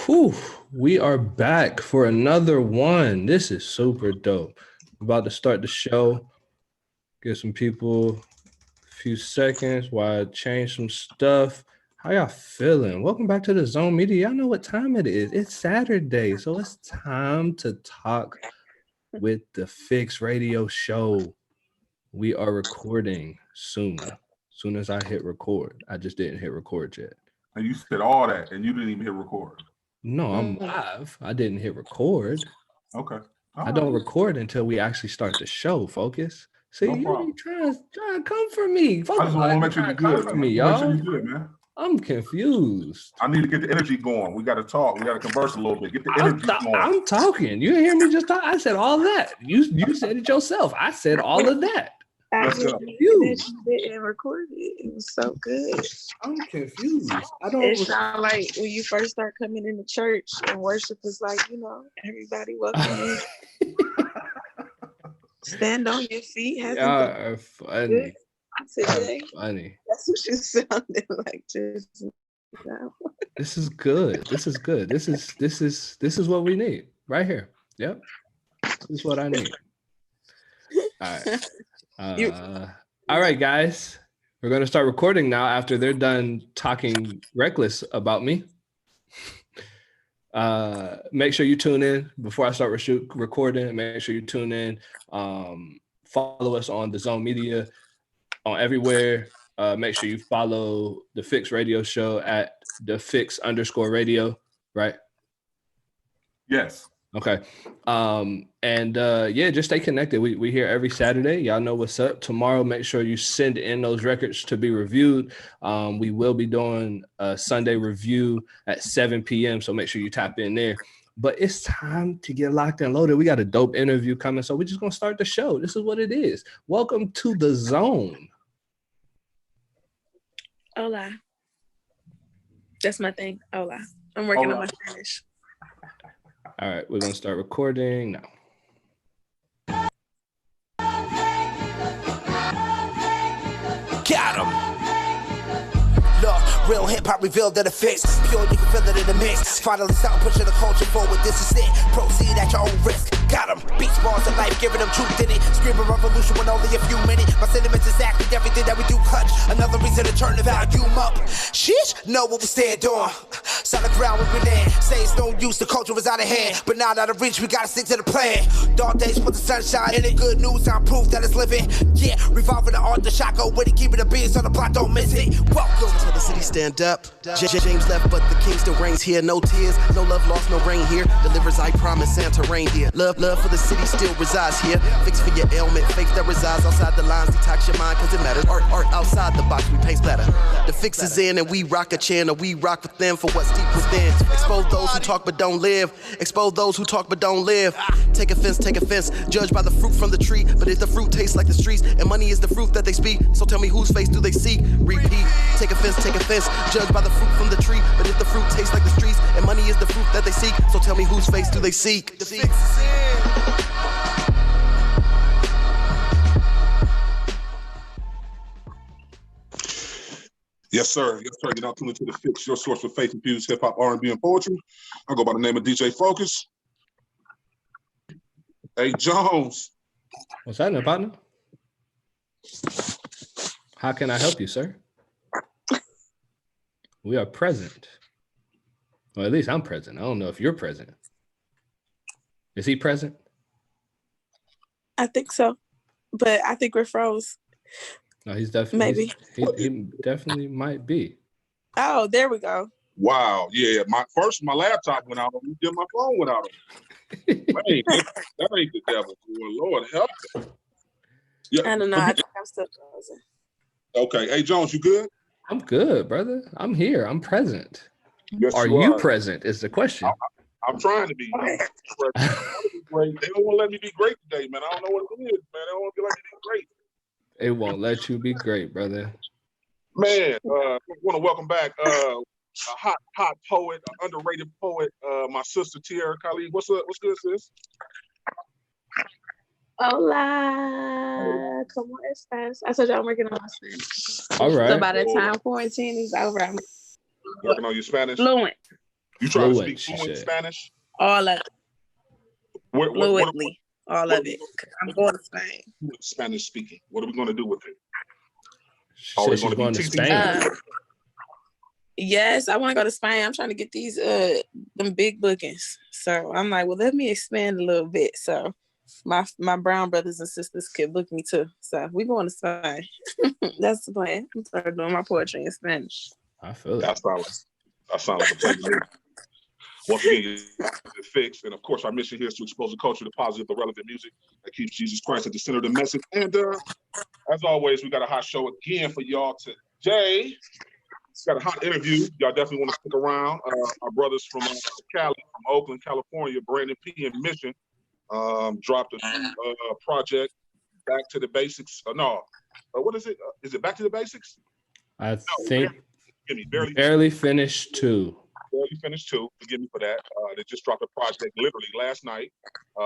Whew, we are back for another one. This is super dope. About to start the show. Give some people a few seconds while I change some stuff. How y'all feeling? Welcome back to the Zone Media. Y'all know what time it is. It's Saturday, so it's time to talk with the Fixx radio show. We are recording soon. As soon as I hit record. I just didn't hit record yet. And you said all that, and you didn't even hit record. No, I'm live. I didn't hit record. Okay. I don't record until we actually start the show, Focus. See, you trying to come for me. Focus, I just want to make sure you're good. For me, y'all. Make sure you're good, man. I'm confused. I need to get the energy going. We got to talk. We got to converse a little bit. Get the energy going. I'm talking. You didn't hear me just talk. I said all that. You said it yourself. I said all of that. I didn't record it. It was so good. I'm confused. It sounded like when you first start coming into church and worship is like, everybody welcome in. Stand on your feet. Y'all are funny. Funny. That's what you sounded like just now. This is good. This is good. This is what we need right here. Yep. This is what I need. All right. All right, guys. We're going to start recording now after they're done talking reckless about me. Make sure you tune in before I start recording. Make sure you tune in. Follow us on the Zone Media on everywhere. Make sure you follow the Fixx radio show at the Fixx_radio, right? Yes. Okay. Just stay connected. We here every Saturday. Y'all know what's up. Tomorrow, make sure you send in those records to be reviewed. We will be doing a Sunday review at 7 p.m. So make sure you tap in there. But it's time to get locked and loaded. We got a dope interview coming. So we're just going to start the show. This is what it is. Welcome to the Zone. Hola. That's my thing. Hola. I'm working on my Spanish. All right, we're going to start recording now. Got him. Look, real hip-hop revealed that it fits. Pure, you can feel it in the mix. Finally start pushing the culture forward, this is it. Proceed at your own risk. Got him. Beach bars of life, giving them truth in it. Screaming revolution when only a few minutes. My sentiments exactly everything that we do clutch. Another reason to turn the volume up. Shit, know what we stand on. Solid ground we been in. Say it's no use, the culture was out of hand. But now out of reach, we gotta stick to the plan. Dark days put the sunshine in it. Good news, I'm proof that it's living. Yeah, revolving the art, the shot go with it. Keeping the beats on the block, don't miss it. Welcome to the city, stand up. James left, but the king still reigns here. No tears, no love lost, no rain here. Delivers, I promise, Santa reindeer. Love for the city still resides here. Fix for your ailment, faith that resides outside the lines. Detox your mind, cause it matters. Art outside the box, we paste better. The Fixx is in and we rock a channel. We rock with them for what's deep within. Expose those who talk but don't live. Expose those who talk but don't live. Take offense, judge by the fruit from the tree. But if the fruit tastes like the streets and money is the fruit that they speak, so tell me whose face do they seek? Repeat, take offense, judge by the fruit from the tree. But if the fruit tastes like the streets and money is the fruit that they seek, so tell me whose face do they seek? The Fixx is in. Yes, sir. You're now tuning to the Fixx, your source for faith-infused hip-hop, R&B, and poetry. I go by the name of DJ Focus. Hey, Jones. What's happening, partner? How can I help you, sir? We are present. Well, at least I'm present. I don't know if you're present. Is he present? I think so. But I think we're froze. No, he's definitely maybe. He definitely might be. Oh, there we go. Wow. Yeah. My laptop went out on me, then my phone went out on me. Man, that ain't the devil. Lord help me. Yeah. I don't know. I think I'm still frozen. Okay. Hey, Jones, you good? I'm good, brother. I'm here. I'm present. Yes, are you present is the question. I'm trying to be. Okay. They don't want to let me be great today, man. I don't know what it is, man. They don't want to let me be great. It won't let you be great, brother. Man, I want to welcome back a hot poet, an underrated poet, my sister Tierra Khalid. What's up? What's good, sis? Hola, ¿cómo estás? I told you I'm working on my Spanish. All right. So by the time quarantine is over, I'm working on your Spanish. fluent. You try to speak Fluent, she fluent said. Spanish? All of it. What Fluently. All of it. I'm going to Spain. Spanish speaking. What are we going to do with it? She said she's going to Spain. Yes, I want to go to Spain. I'm trying to get these them big bookings. So I'm like, well, let me expand a little bit. So my brown brothers and sisters could book me too. So we're going to Spain. That's the plan. I'm starting doing my poetry in Spanish. I feel it. That sounds like a plan to me. Once again, Fixx, and of course, our mission here is to expose the culture to positive but relevant music that keeps Jesus Christ at the center of the message. And as always, we got a hot show again for y'all today. Got a hot interview. Y'all definitely want to stick around. Our brothers from Cali, from Oakland, California, BrvndonP and Mission, dropped a new project, Back to the Basics. What is it? Is it Back to the Basics? I think barely finished 2. Barely finished 2. Forgive me for that. They just dropped a project literally last night.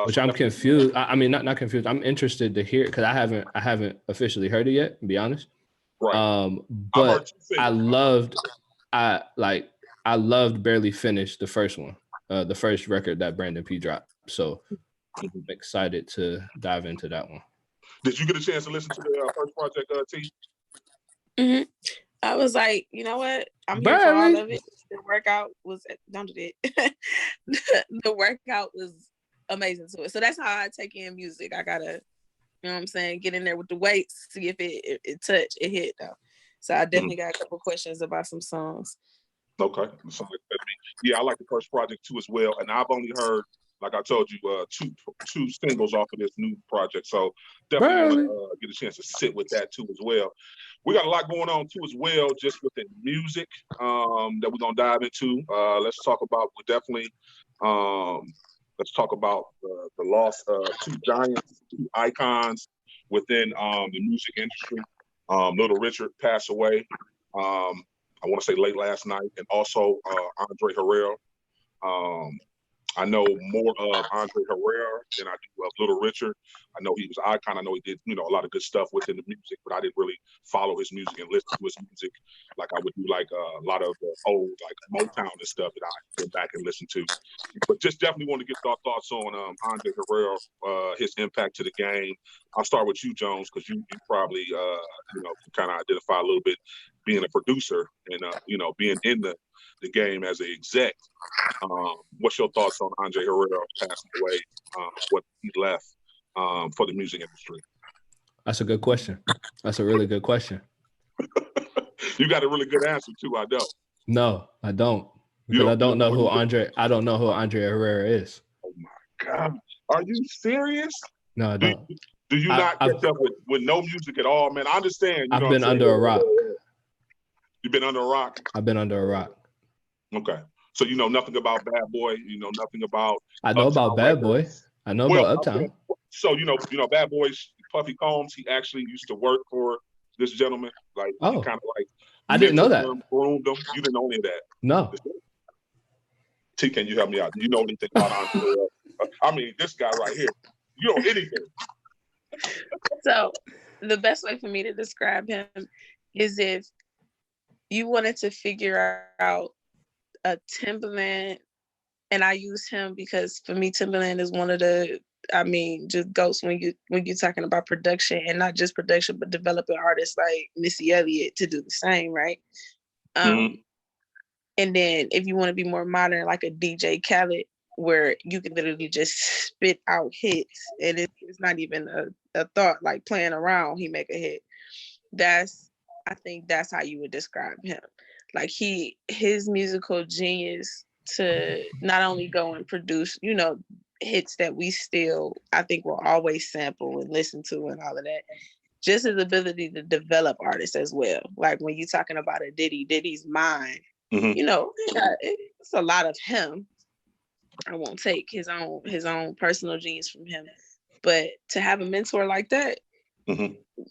Which I'm confused. I mean, not confused. I'm interested to hear because I haven't officially heard it yet, to be honest. Right. But I loved Barely Finished, the first one, the first record that BrvndonP dropped. So I'm excited to dive into that one. Did you get a chance to listen to the first project, T? Mm-hmm. I was like, you know what? I'm here for all of it. The workout was don't do that. The workout was amazing to it. So that's how I take in music. I gotta, you know what I'm saying, get in there with the weights, see if it touch, it hit though. So I definitely got a couple questions about some songs. Okay. Yeah, I like the first project too as well. And I've only heard, like I told you, two singles off of this new project. So definitely want to get a chance to sit with that too as well. We got a lot going on too as well, just within music that we're gonna dive into. Let's talk about the loss of 2 giants, 2 icons within the music industry. Little Richard passed away. I want to say late last night, and also Andre Herrera. I know more of Andre Herrera than I do of Little Richard. I know he was an icon. I know he did, a lot of good stuff within the music, but I didn't really follow his music and listen to his music like I would do like a lot of the old like Motown and stuff that I go back and listen to. But just definitely want to get our thoughts on Andre Herrera, his impact to the game. I'll start with you, Jones, because you probably can kind of identify a little bit being a producer and being in the game as an exec. What's your thoughts on Andre Herrera passing away, what he left for the music industry? That's a good question. That's a really good question. You got a really good answer too, I know. No, I don't. Because I don't know who Andre Herrera is. Oh my God. Are you serious? No, I don't. Do you not catch up with no music at all, man? I understand. I've been under a rock. You've been under a rock? I've been under a rock. Okay. So you know nothing about Bad Boy, nothing about I know about Bad Boy. I know about Uptown. So Bad Boy's Puffy Combs, he actually used to work for this gentleman. Like he kind of like I didn't know that. Groomed him. You didn't know any of that. No. T, can you help me out? Do you know anything about Andre? I mean, this guy right here. You know anything. So the best way for me to describe him is if you wanted to figure out a Timbaland, and I use him because for me Timbaland is one of the, just goats when you're talking about production, and not just production but developing artists like Missy Elliott to do the same, right? And then if you want to be more modern, like a DJ Khaled, where you can literally just spit out hits and it's not even a thought, like playing around, he make a hit. I think that's how you would describe him. Like his musical genius to not only go and produce, hits that we still, I think, will always sample and listen to and all of that. Just his ability to develop artists as well. Like when you're talking about a Diddy's mind, it's a lot of him. I won't take his own personal genius from him, but to have a mentor like that,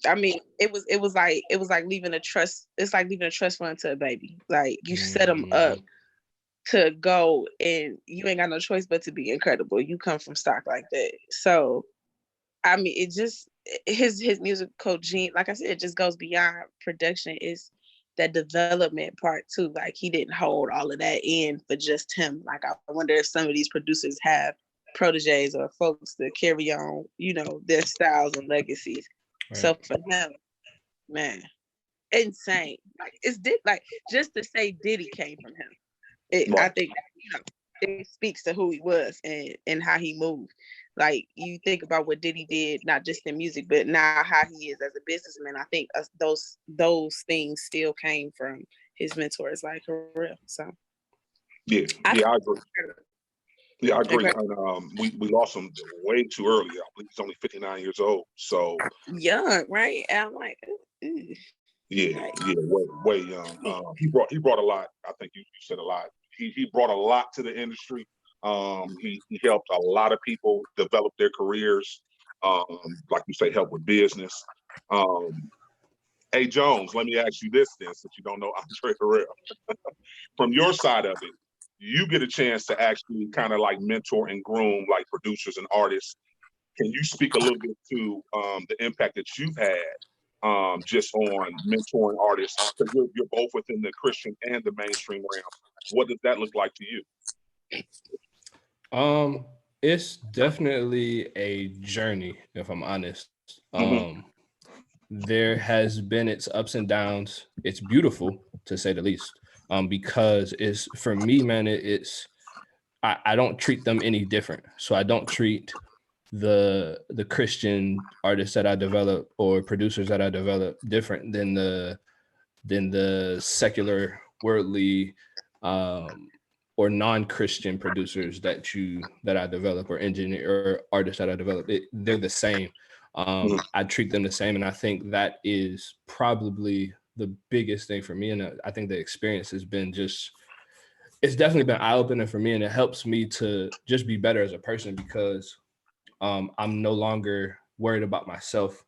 I mean, it was like leaving a trust. It's like leaving a trust fund to a baby. Like you set him up to go, and you ain't got no choice but to be incredible. You come from stock like that, so I mean, it just his musical gene. Like I said, it just goes beyond production. Is that development part too. Like he didn't hold all of that in for just him. Like I wonder if some of these producers have proteges or folks that carry on, you know, their styles and legacies. Right. So for him, man, insane. Like like just to say Diddy came from him. Right. I think, you know, it speaks to who he was and how he moved. Like you think about what Diddy did, not just in music, but now how he is as a businessman. I think those things still came from his mentors, like for real. So I agree. Yeah, I agree. And we lost him way too early. I believe he's only 59 years old. So young, right? And I'm like, ooh. Way young. He brought a lot. I think you said a lot. He brought a lot to the industry. He helped a lot of people develop their careers. Like you say, help with business. Hey Jones, let me ask you this then, since you don't know Andre Harrell. From your side of it, you get a chance to actually kind of like mentor and groom like producers and artists. Can you speak a little bit to the impact that you've had just on mentoring artists? Because you're both within the Christian and the mainstream realm. What does that look like to you? It's definitely a journey, if I'm honest. There has been its ups and downs. It's beautiful, to say the least. Because it's, for me, man, I don't treat them any different. So I don't treat the Christian artists that I develop or producers that I develop different than the secular, worldly, or non-Christian producers that I develop, or engineer or artists that I develop. They're the same. I treat them the same, and I think that is probably the biggest thing for me. And I think the experience has been it's definitely been eye-opening for me, and it helps me to just be better as a person, because I'm no longer worried about myself,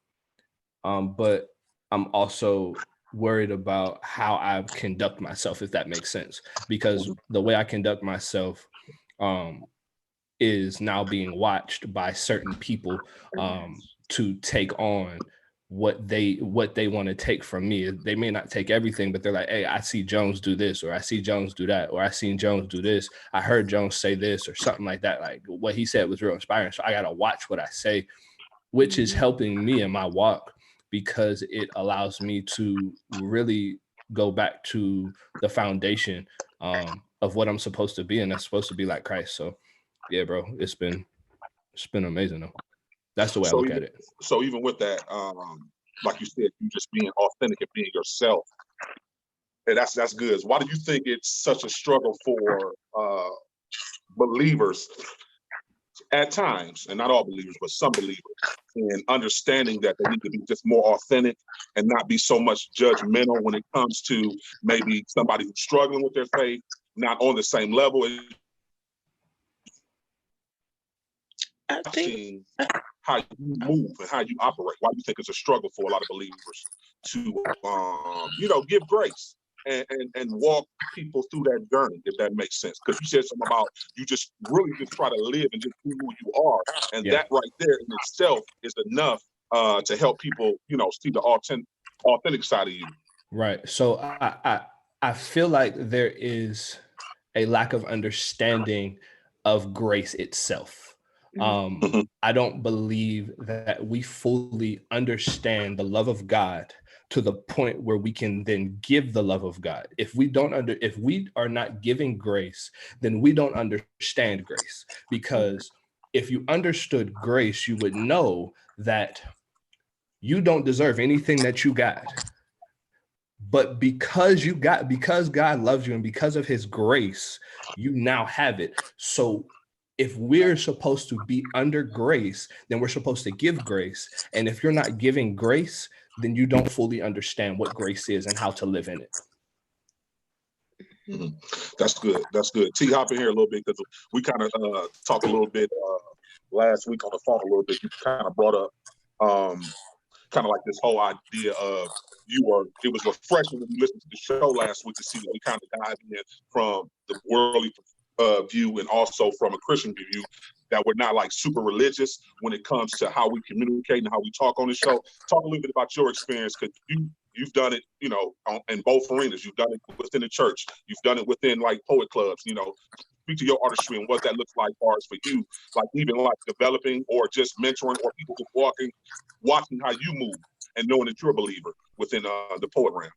but I'm also worried about how I conduct myself, if that makes sense, because the way I conduct myself is now being watched by certain people to take on what they want to take from me. They may not take everything, but they're like, hey, I see Jones do this, or I see Jones do that, or I seen Jones do this. I heard Jones say this, or something like that. Like what he said was real inspiring. So I got to watch what I say, which is helping me in my walk, because it allows me to really go back to the foundation of what I'm supposed to be. And that's supposed to be like Christ. So yeah, bro, it's been amazing though. That's the way I look at it. So even with that, like you said, you just being authentic and being yourself, and that's good. Why do you think it's such a struggle for believers at times, and not all believers, but some believers, in understanding that they need to be just more authentic and not be so much judgmental when it comes to maybe somebody who's struggling with their faith, not on the same level? I think how you move and how you operate. Why do you think it's a struggle for a lot of believers to, give grace and walk people through that journey, if that makes sense? Because you said something about you just really just try to live and just be who you are, and that right there in itself is enough to help people, see the authentic side of you. Right. So I feel like there is a lack of understanding of grace itself. I don't believe that we fully understand the love of God to the point where we can then give the love of God. If we are not giving grace, then we don't understand grace. Because if you understood grace, you would know that you don't deserve anything that you got. But because God loves you and because of his grace, you now have it. So if we're supposed to be under grace, then we're supposed to give grace. And if you're not giving grace, then you don't fully understand what grace is and how to live in it. That's good. That's good. T, hop in here a little bit, because we kind of talked a little bit last week on the phone a little bit. You kind of brought up kind of like this whole idea of it was refreshing when you listened to the show last week to see that we kind of dive in from the worldly view and also from a Christian view, that we're not like super religious when it comes to how we communicate and how we talk on the show. Talk a little bit about your experience, because you've done it, you know, in both arenas. You've done it within the church. You've done it within like poet clubs, you know. Speak to your artistry and what that looks like as far as for you, like even like developing or just mentoring or people just watching how you move and knowing that you're a believer within the poet realm.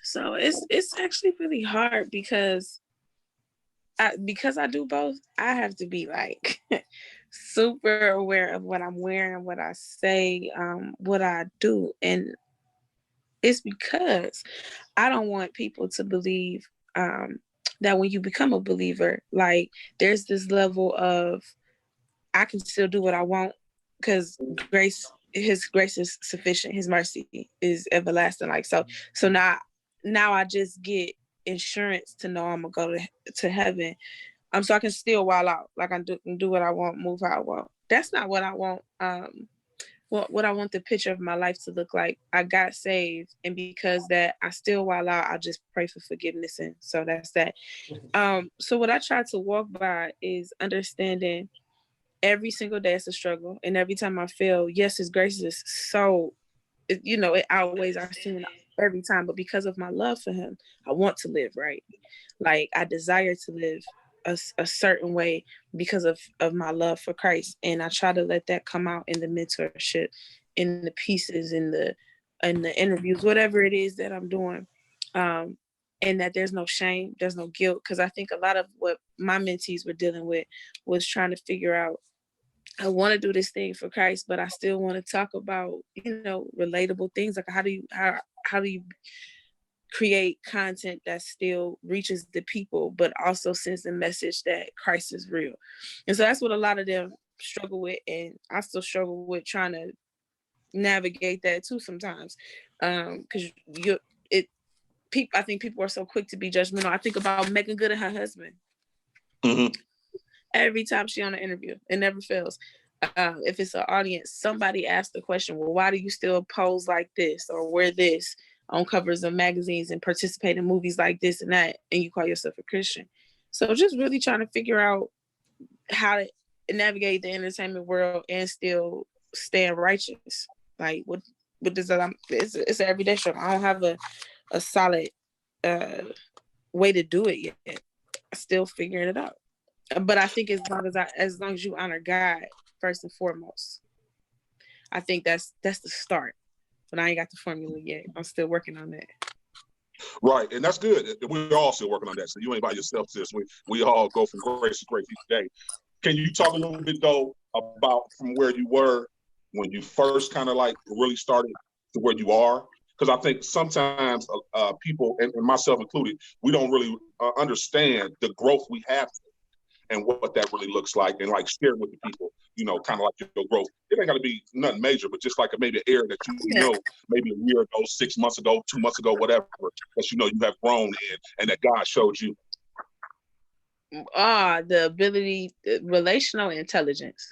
So it's actually really hard because I do both. I have to be like super aware of what I'm wearing, what I say, what I do, and it's because I don't want people to believe that when you become a believer, like there's this level of I can still do what I want because His grace is sufficient. His mercy is everlasting. Like so now I just get insurance to know I'm gonna go to heaven. So I can still wild out, like I do what I want, move how I want. That's not what I want. What I want the picture of my life to look like. I got saved, and because that I still wild out, I just pray for forgiveness, and so that's that. So what I try to walk by is understanding every single day it's a struggle, and every time I fail, yes, His grace is so, you know, it outweighs our sin every time. But because of my love for Him, I want to live right. Like I desire to live a certain way because of my love for Christ, and I try to let that come out in the mentorship, in the pieces, in the interviews, whatever it is that I'm doing, and that there's no shame, there's no guilt, because I think a lot of what my mentees were dealing with was trying to figure out, I want to do this thing for Christ, but I still want to talk about, you know, relatable things. Like how do you create content that still reaches the people, but also sends the message that Christ is real? And so that's what a lot of them struggle with. And I still struggle with trying to navigate that too sometimes. Because I think people are so quick to be judgmental. I think about Megan Good and her husband. Mm-hmm. Every time she's on an interview, it never fails. If it's an audience, somebody asks the question, well, why do you still pose like this or wear this on covers of magazines and participate in movies like this and that, and you call yourself a Christian? So just really trying to figure out how to navigate the entertainment world and still stay righteous. Like what does that? It's an everyday struggle. I don't have a solid way to do it yet. I'm still figuring it out. But I think as long as you honor God first and foremost, I think that's the start. But I ain't got the formula yet. I'm still working on that. Right, and that's good. We're all still working on that. So you ain't by yourself, sis. We all go from grace to grace each day. Can you talk a little bit though about from where you were when you first kind of like really started to where you are? Because I think sometimes people, and myself included, we don't really understand the growth we have and what that really looks like, and like share with the people, you know, kind of like your growth. It ain't got to be nothing major, but just like maybe an area that you know, maybe a year ago, 6 months ago, 2 months ago, whatever, that you know you have grown in and that God showed you. The ability, relational intelligence.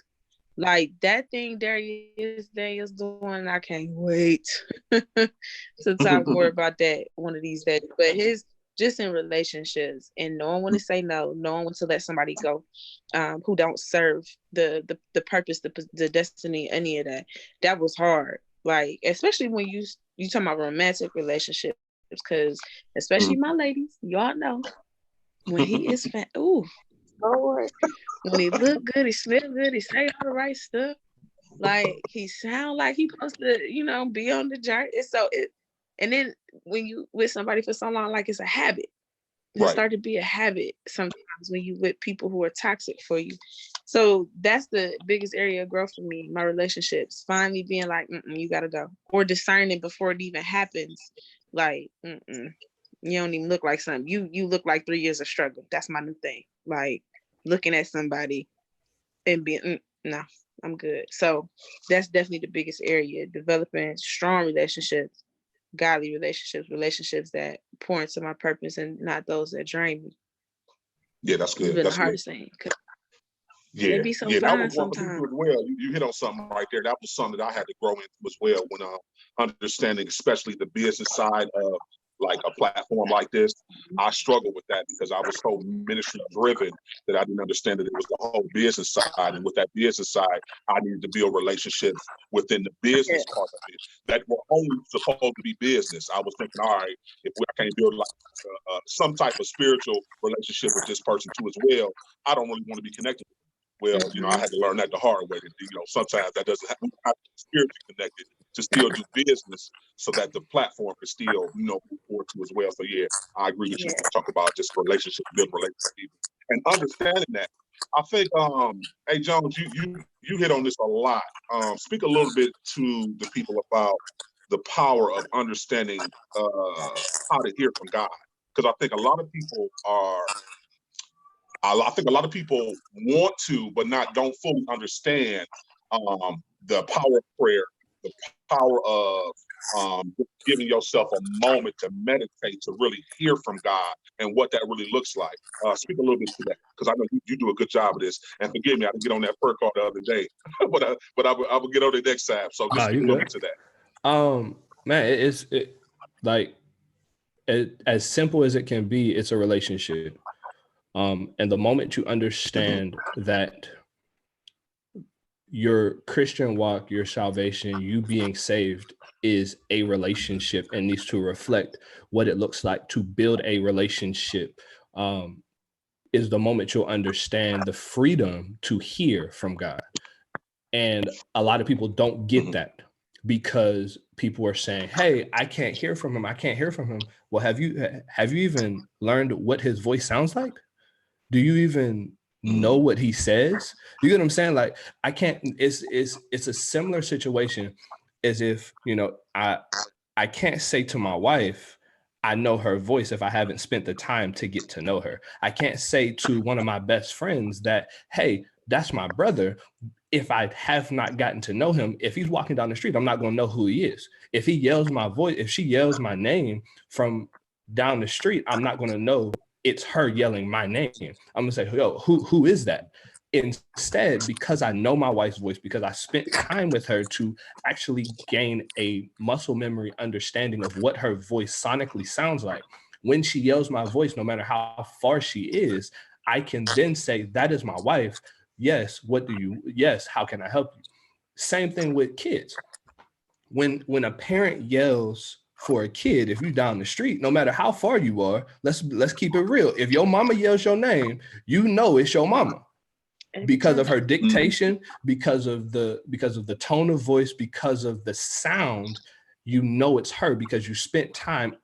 Like that thing Darius doing, I can't wait to talk more about that one of these days. But just in relationships and knowing when to say no, knowing when to let somebody go, who don't serve the purpose, the destiny, any of that. That was hard. Like, especially when you talking about romantic relationships, because especially my ladies, y'all know when he is fat. Ooh, Lord. When he look good, he smell good, he say all the right stuff. Like he sound like he supposed to, you know, be on the journey. And then when you with somebody for so long, like it's a habit. It start to be a habit sometimes when you with people who are toxic for you. So that's the biggest area of growth for me, my relationships. Finally being like, you gotta go. Or discerning before it even happens. Like, you don't even look like something. You look like 3 years of struggle. That's my new thing. Like looking at somebody and being, no, I'm good. So that's definitely the biggest area, developing strong relationships, godly relationships that pour into my purpose and not those that drain me. Yeah, that's good. It's been that's the hardest good. thing. Yeah, they be so that fine was one sometimes. as well. You hit on something right there. That was something that I had to grow into as well when understanding, especially the business side of like a platform like this, I struggled with that because I was so ministry driven that I didn't understand that it was the whole business side. And with that business side, I needed to build relationships within the business part of it that were only supposed to be business. I was thinking, all right, I can't build like some type of spiritual relationship with this person too as well, I don't really want to be connected with them. Well, you know, I had to learn that the hard way. You know, sometimes that doesn't have to be spiritually connected to still do business so that the platform can still, you know, move forward to as well. So yeah, I agree with you. Talk about just relationship, build relationships, and understanding that. I think, hey Jones, you hit on this a lot. Speak a little bit to the people about the power of understanding how to hear from God, because I think a lot of people want to, but don't fully understand the power of prayer, the power of giving yourself a moment to meditate, to really hear from God and what that really looks like. Speak a little bit to that, because I know you do a good job of this. And forgive me, I didn't get on that prayer call the other day, but I will get on it next time. So just speak a little bit to that. Man, it's like as simple as it can be. It's a relationship. And the moment you understand that your Christian walk, your salvation, you being saved is a relationship and needs to reflect what it looks like to build a relationship, is the moment you'll understand the freedom to hear from God. And a lot of people don't get that because people are saying, hey, I can't hear from him. I can't hear from him. Well, have you even learned what his voice sounds like? Do you even know what he says? You get what I'm saying? Like, I can't, it's a similar situation as if, you know, I can't say to my wife, I know her voice if I haven't spent the time to get to know her. I can't say to one of my best friends that, hey, that's my brother, if I have not gotten to know him. If he's walking down the street, I'm not going to know who he is. If he yells my voice, if she yells my name from down the street, I'm not going to know it's her yelling my name. I'm gonna say, yo, who is that? Instead, because I know my wife's voice, because I spent time with her to actually gain a muscle memory understanding of what her voice sonically sounds like. When she yells my voice, no matter how far she is, I can then say, that is my wife. Yes, yes, how can I help you? Same thing with kids. When a parent yells for a kid, if you're down the street, no matter how far you are, let's keep it real. If your mama yells your name, you know it's your mama because of her dictation, because of the tone of voice, because of the sound. You know it's her because you spent time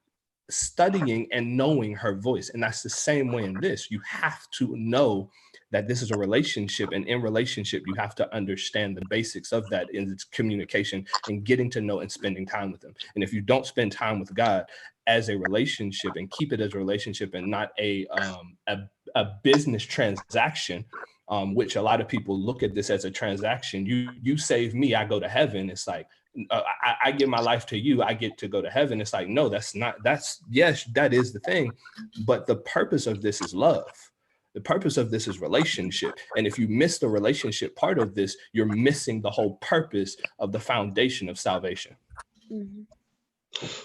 studying and knowing her voice. And that's the same way in this. You have to know that this is a relationship, and in relationship, you have to understand the basics of that in its communication and getting to know and spending time with them. And if you don't spend time with God as a relationship and keep it as a relationship and not a business transaction, which a lot of people look at this as a transaction. You save me, I go to heaven. It's like, I give my life to you, I get to go to heaven. It's like, no, yes, that is the thing. But the purpose of this is love. The purpose of this is relationship. And if you miss the relationship part of this, you're missing the whole purpose of the foundation of salvation.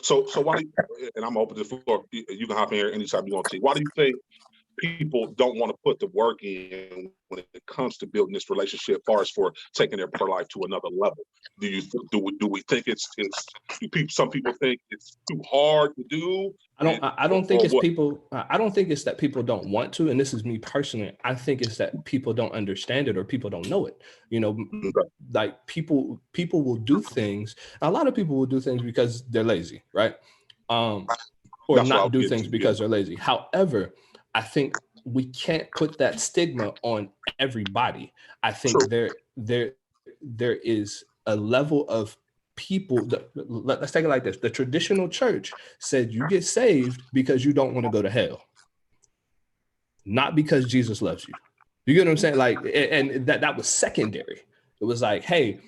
So why, and I'm open to the floor, you can hop in here anytime you want to. Why do you think people don't want to put the work in when it comes to building this relationship, as far as for taking their prayer life to another level? Do we think some people think it's too hard to do? I don't think it's that people don't want to, and this is me personally. I think it's that people don't understand it or people don't know it. You know, like people will do things. A lot of people will do things because they're lazy, right? Or not do things because they're lazy. However, I think we can't put that stigma on everybody. I think there is a level of people let's take it like this. The traditional church said you get saved because you don't want to go to hell, not because Jesus loves you. You get what I'm saying? Like, and that was secondary. It was like, hey,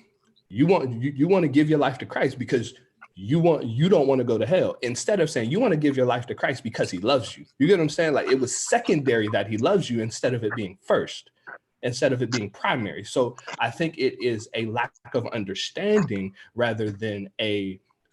you want to give your life to Christ because you don't want to go to hell, instead of saying you want to give your life to Christ because he loves you. You get what I'm saying? Like, it was secondary that he loves you instead of it being first, instead of it being primary. So I think it is a lack of understanding rather than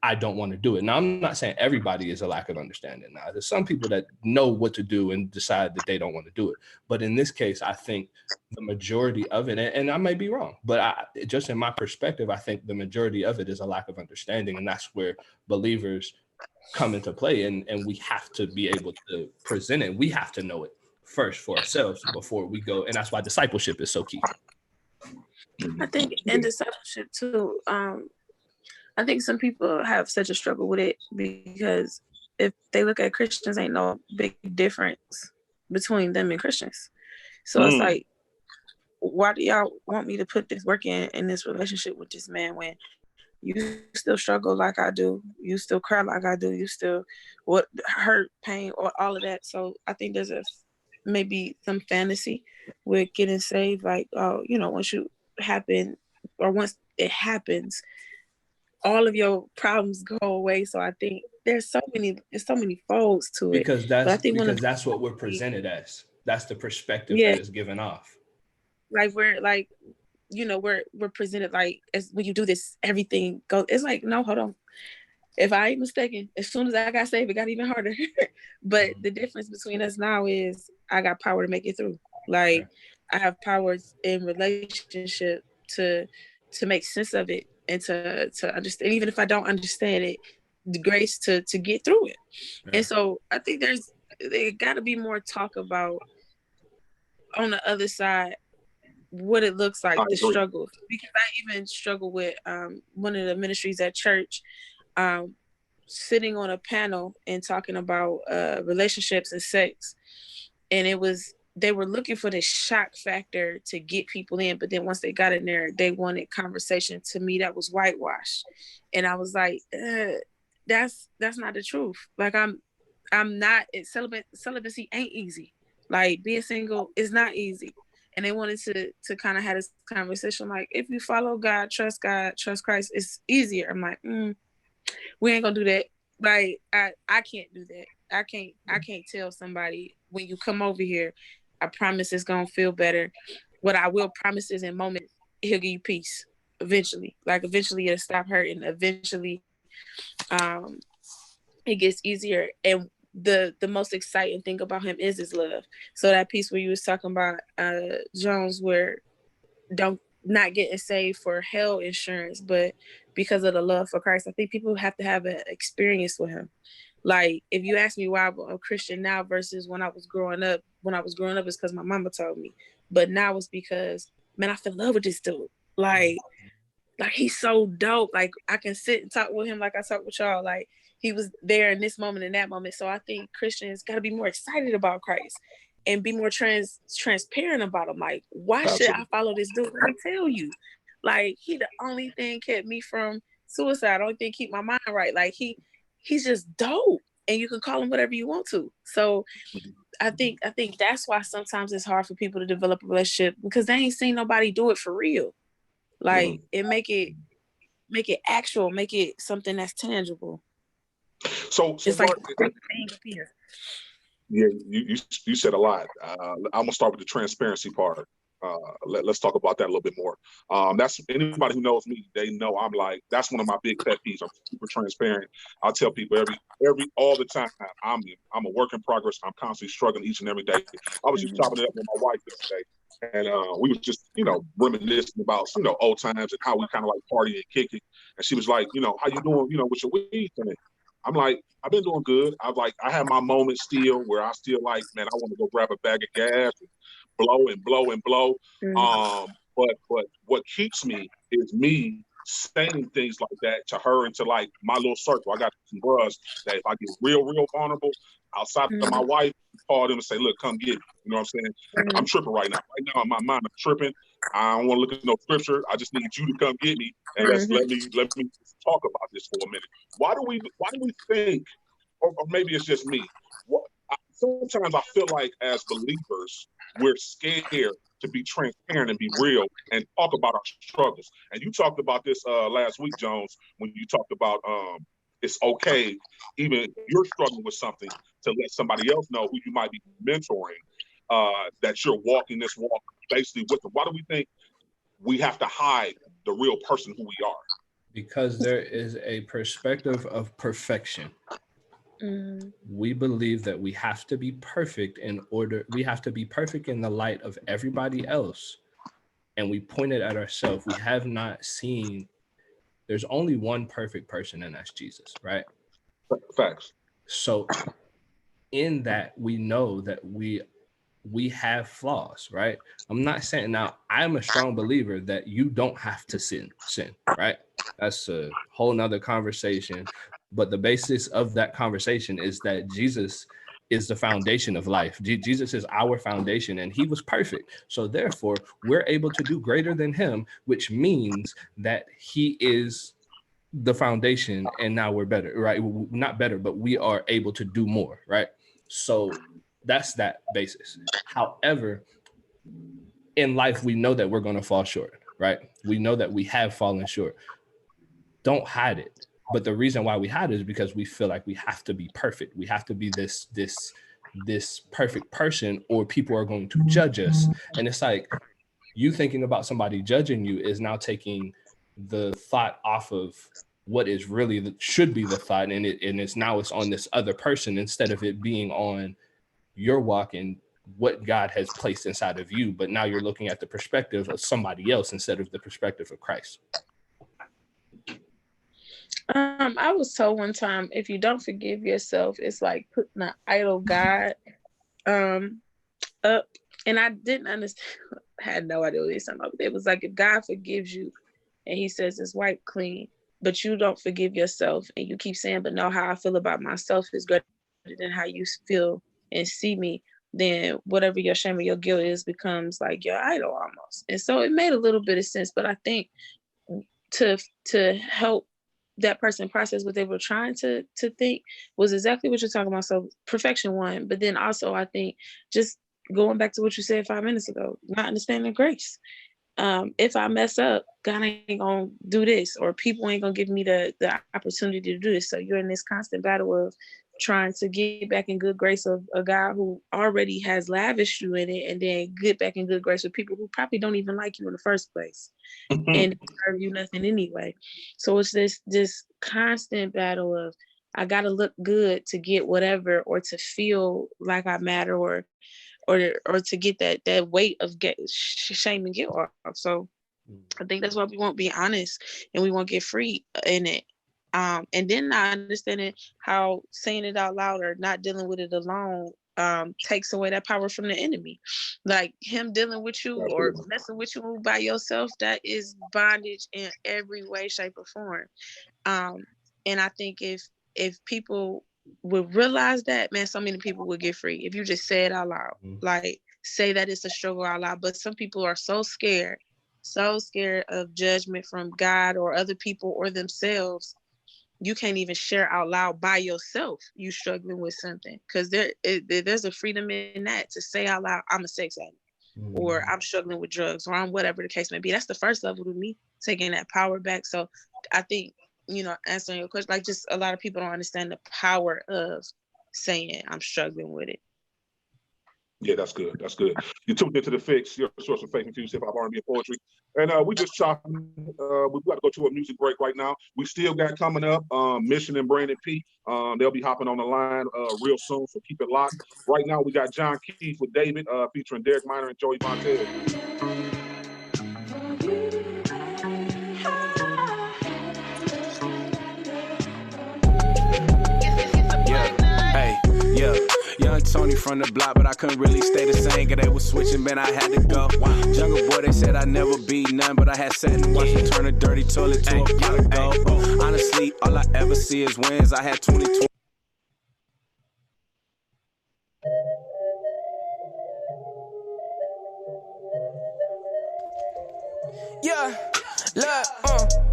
I don't want to do it. Now, I'm not saying everybody is a lack of understanding. Now, there's some people that know what to do and decide that they don't want to do it. But in this case, I think the majority of it, and I may be wrong, but just in my perspective, I think the majority of it is a lack of understanding. And that's where believers come into play. And we have to be able to present it. We have to know it first for ourselves before we go. And that's why discipleship is so key. I think in discipleship too, I think some people have such a struggle with it because if they look at Christians, ain't no big difference between them and Christians. So it's like, why do y'all want me to put this work in this relationship with this man when you still struggle like I do, you still cry like I do, you still hurt, pain, or all of that. So I think there's maybe some fantasy with getting saved, like, oh, once you happen, or once it happens, all of your problems go away. So I think there's so many folds to it. Because that's what we're presented as. That's the perspective that is given off. Like we're presented like, as when you do this, everything goes. It's like, no, hold on. If I ain't mistaken, as soon as I got saved, it got even harder. But the difference between us now is I got power to make it through. Like I have powers in relationship to make sense of it and to understand, even if I don't understand it, the grace to get through it. And so I think there got to be more talk about on the other side what it looks like, the struggle. Because I even struggle with one of the ministries at church, sitting on a panel and talking about relationships and sex, and they were looking for this shock factor to get people in, but then once they got in there, they wanted conversation. To me, that was whitewash, and I was like, that's not the truth. Like I'm not. Celibacy ain't easy. Like being single is not easy. And they wanted to kind of have this conversation, like, if you follow God, trust Christ, it's easier. I'm like, we ain't gonna do that. Like I can't do that. I can't tell somebody, when you come over here, I promise it's gonna feel better. What I will promise is, in moments, he'll give you peace eventually. Like eventually it'll stop hurting. Eventually it gets easier. And the most exciting thing about him is his love. So that piece where you was talking about Jones, where not getting saved for hell insurance, but because of the love for Christ. I think people have to have an experience with him. Like, if you ask me why I'm a Christian now versus when I was growing up, it's because my mama told me. But now it's because, man, I fell in love with this dude. Like he's so dope. Like, I can sit and talk with him like I talk with y'all. Like, he was there in this moment and that moment. So I think Christians got to be more excited about Christ and be more transparent about him. Like, why should I follow this dude? Let me tell you. Like, he the only thing kept me from suicide. The only thing keep my mind right. Like, he's just dope. And you can call him whatever you want to. So I think that's why sometimes it's hard for people to develop a relationship, because they ain't seen nobody do it for real. Like, it make it actual, make it something that's tangible. So it's Mark, like yeah, you said a lot. I'm gonna start with the transparency part. Let's talk about that a little bit more. That's anybody who knows me, they know I'm like, that's one of my big pet peeves. I'm super transparent. I tell people all the time, I'm a work in progress. I'm constantly struggling each and every day. I was just chopping it up with my wife yesterday, and we was just, reminiscing about, old times and how we kind of like party and kick it. And she was like, how you doing, with your weed? And I'm like, I've been doing good. I have my moments still where I still like, man, I want to go grab a bag of gas and blow and blow and blow. But what keeps me is me saying things like that to her and to like my little circle. I got some bros that if I get real vulnerable outside of my wife, call them and say, look, come get me. You know what I'm saying? I'm tripping right now. Right now in my mind, I'm tripping. I don't want to look at no scripture. I just need you to come get me and let me talk about this for a minute. Why do we think, or maybe it's just me, sometimes I feel like as believers, we're scared to be transparent and be real and talk about our struggles. And you talked about this last week, Jones, when you talked about it's okay, even if you're struggling with something, to let somebody else know who you might be mentoring, that you're walking this walk basically with them. Why do we think we have to hide the real person who we are? Because there is a perspective of perfection. We believe that we have to be perfect we have to be perfect in the light of everybody else. And we point it at ourselves. We have not seen, there's only one perfect person, and that's Jesus, right? Facts. So in that, we know that we have flaws, right? I'm not saying, now I'm a strong believer that you don't have to sin, right? That's a whole nother conversation. But the basis of that conversation is that Jesus is the foundation of life. Jesus is our foundation, and he was perfect. So therefore, we're able to do greater than him, which means that he is the foundation, and now we're better, right? Not better, but we are able to do more, right? So that's that basis. However, in life, we know that we're going to fall short, right? We know that we have fallen short. Don't hide it. But the reason why we hide it is because we feel like we have to be perfect. We have to be this perfect person, or people are going to judge us. And it's like, you thinking about somebody judging you is now taking the thought off of what is really should be the thought, and it's on this other person, instead of it being on your walk and what God has placed inside of you. But now you're looking at the perspective of somebody else instead of the perspective of Christ. I was told one time, if you don't forgive yourself, it's like putting an idol God up. And I didn't understand. I had no idea what he was talking about. It was like, if God forgives you and he says it's wiped clean, but you don't forgive yourself, and you keep saying, but no, how I feel about myself is greater than how you feel and see me, then whatever your shame or your guilt is becomes like your idol almost. And so it made a little bit of sense. But I think to help that person process what they were trying to think was exactly what you're talking about. So perfection one, but then also I think just going back to what you said 5 minutes ago, not understanding grace. If I mess up, God ain't gonna do this, or people ain't gonna give me the opportunity to do this. So you're in this constant battle of trying to get back in good grace of a God who already has lavished you in it, and then get back in good grace with people who probably don't even like you in the first place and serve you nothing anyway. So it's this constant battle of, I gotta look good to get whatever, or to feel like I matter, or to get that weight of shame and guilt off. So I think that's why we won't be honest, and we won't get free in it. And then I understand how saying it out loud or not dealing with it alone takes away that power from the enemy. Like him dealing with you or messing with you by yourself, that is bondage in every way, shape, or form. And I think if people would realize that, man, so many people would get free. If you just say it out loud, like say that it's a struggle out loud. But some people are so scared of judgment from God or other people or themselves, you can't even share out loud by yourself you struggling with something, because there's a freedom in that to say out loud, I'm a sex addict, or I'm struggling with drugs, or I'm whatever the case may be. That's the first level to me, taking that power back. So I think, answering your question, like, just a lot of people don't understand the power of saying I'm struggling with it. Yeah, that's good. That's good. You tuned into the Fixx, your source of faith, infused hip-hop, R&B, and poetry. And we just chopping. We've got to go to a music break right now. We still got coming up Mission and BrvndonP. They'll be hopping on the line real soon, so keep it locked. Right now, we got John Keith with David, featuring Derek Minor and Joey Montez. Young Tony from the block, but I couldn't really stay the same, cause they was switching, man, I had to go. Jungle boy, they said I'd never be none, but I had sat and watched them turn a dirty toilet to a pot of gold. Honestly, all I ever see is wins. I had 2020. Yeah, look,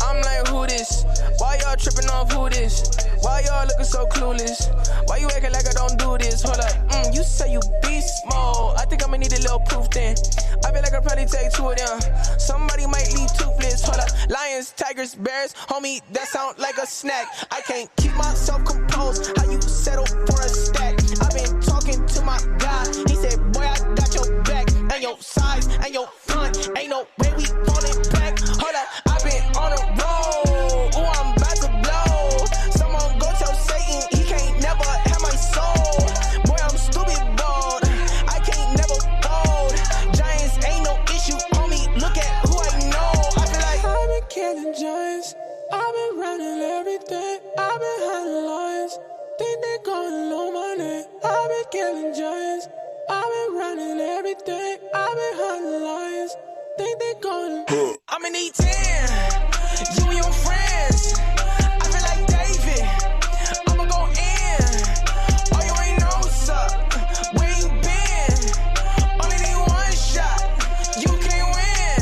I'm like, who this? Why y'all tripping off who this? Why y'all looking so clueless? Why you acting like I don't do this? Hold up, you say you beast mode. I think I'ma need a little proof then. I feel like I'll probably take 2 of them. Somebody might leave toothless. Hold up, lions, tigers, bears, homie, that sound like a snack. I can't keep myself composed. How you settle for a stack? I've been talking to my guy. He said, boy, I got your back and your size and your front. Ain't no way we falling back. Hold up, I've been on the road. going? I'ma need 10. You and your friends. I feel like David. I'ma go in. Oh, you ain't know, sir. Where you been? Only need one shot. You can't win.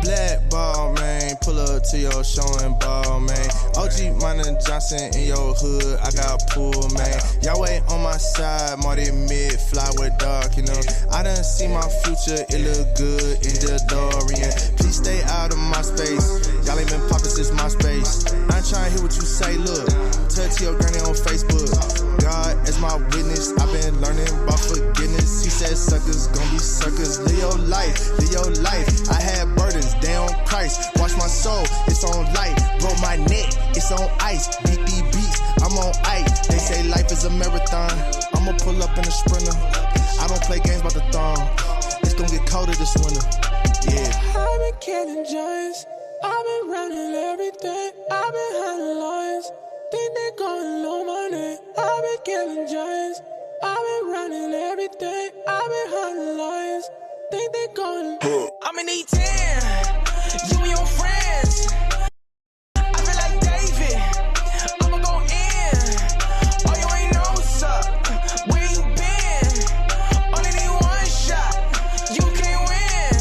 Black ball, man. Pull up to your show and ball, man. OG Minor Johnson in your hood, I got pool, man. Yahweh on my side, Marty mid, fly with dark, you know. I done see my future, it look good in the DeLorean. Please stay out of my space. Y'all ain't been poppin' since my space. I ain't tryna hear what you say, look. Tell it to your granny on Facebook. God as my witness, I've been learning about forgiveness. He said suckers gon' be suckers. Live your life, live your life. I had burdens, they on Christ. Watch my soul, it's on light. Broke my neck, it's on ice. Beat these beats, I'm on ice. They say life is a marathon. I'ma pull up in a sprinter. I don't play games about the thumb. It's gonna get colder this winter. Yeah. I've been killing giants. I've been running everything. I've been hunting lions. Think they gon' know my name. I've been killing giants. I've been running everything. I've been hunting lions. Think they gon' I'ma need 10. You and your friends. I feel like David. I'ma go in. Oh, you ain't know, sir. Where you been? Only need one shot. You can't win.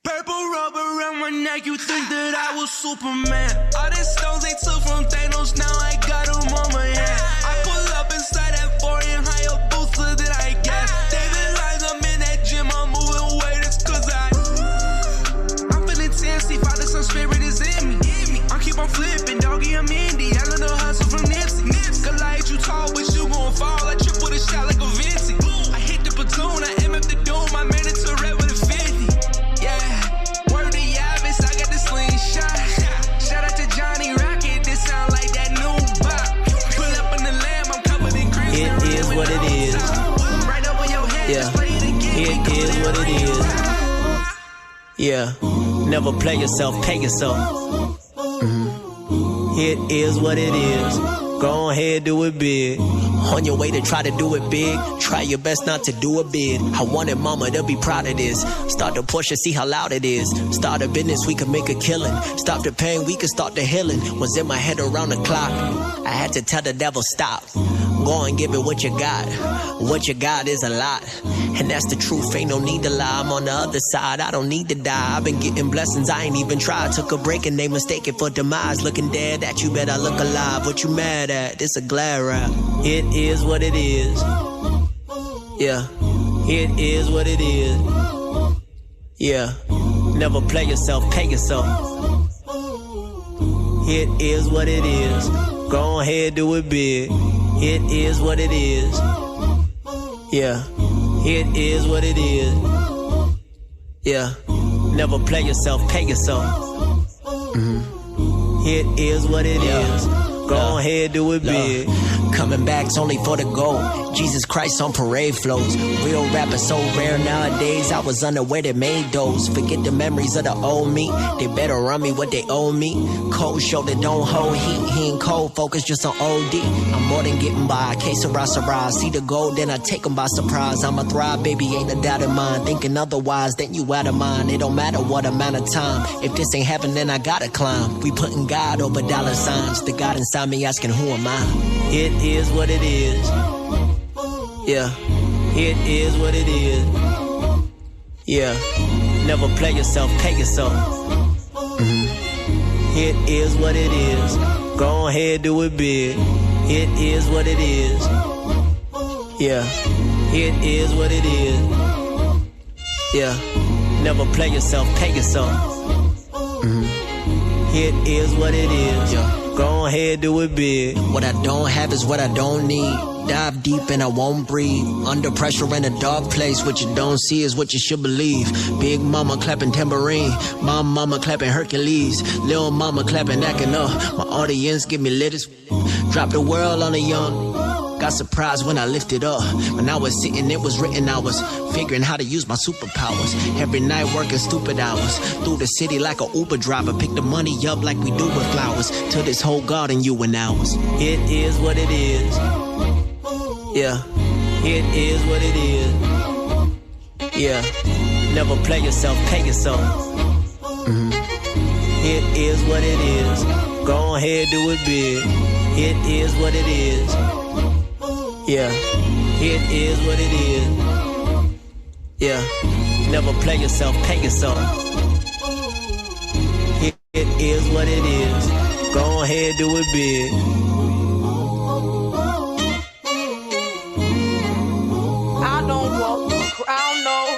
Purple rubber around my neck. You think that I was Superman? All the stones they took from Thanos. Now I got them on my hand. I pull up inside that foreign higher booster than I guess. David lines, I'm in that gym. I'm moving weight. It's cause I'm feeling tense. Father, some spirit is in me. I keep on flipping, doggy, I'm Indy. I learned the hustle from Nipsey. Goliath, you tall, but you gon' fall. I trip with a shot like a Vinci. I hit the platoon, I MF the doom. I made it to red with a 50. Yeah, word to Yavis, I got the slingshot. Shout out to Johnny Rocket, this sound like that new bop. Pull up in the lamb, I'm covered in grease. It is what it is. Right over your head, Yeah, just play it again. it is what it is. Yeah, never play yourself, pay yourself. It is what it is. Go ahead, do it big. On your way to try to do it big, try your best not to do a bid. I wanted mama to be proud of this. Start the push and see how loud it is. Start a business, we can make a killing. Stop the pain, we can start the healing. Was in my head around the clock. I had to tell the devil stop. Go and give it what you got. What you got is a lot. And that's the truth, ain't no need to lie. I'm on the other side, I don't need to die. I've been getting blessings, I ain't even tried. Took a break and they mistaken for demise. Looking dead at you, bet I look alive. What you mad at? It's a glad rap. It is what it is. Yeah, it is what it is. Yeah, never play yourself, pay yourself. It is what it is. Go ahead, do it big. It is what it is. Yeah, it is what it is. Yeah, never play yourself, pay yourself. It is what it is. Go ahead, do it big. Coming back's only for the gold. Jesus Christ on parade flows. Real rappers so rare nowadays. I was unaware they made those. Forget the memories of the old me. They better run me what they owe me. Cold shoulder don't hold heat. He ain't cold, focus just on OD. I'm more than getting by. Case of Rasa. See the gold, then I take them by surprise. I'ma thrive, baby, ain't a doubt in mine. Thinking otherwise, then you out of mind. It don't matter what amount of time. If this ain't heaven, then I gotta climb. We putting God over dollar signs. The God inside me asking, who am I? It is what it is. Yeah, it is what it is. Yeah, never play yourself, pay yourself. It is what it is. Go ahead, do it big. It is what it is. Yeah, it is what it is. Yeah, never play yourself, pay yourself. It is what it is. Yeah. Go ahead, do it big. What I don't have is what I don't need. Dive deep and I won't breathe. Under pressure in a dark place. What you don't see is what you should believe. Big mama clapping tambourine. My mama clapping Hercules. Little mama clapping acting up. My audience give me lit as drop the world on a young. Got surprised when I lifted up. When I was sitting, it was written. I was figuring how to use my superpowers. Every night working stupid hours. Through the city like an Uber driver. Pick the money up like we do with flowers. To this whole garden, you and ours. It is what it is. Yeah, it is what it is. Yeah, Never play yourself, pay yourself. It is what it is. Go ahead, do it big. It is what it is. Yeah, it is what it is. Yeah, never play yourself, pay yourself. It is what it is. Go ahead, do it big. I don't want the crown, no.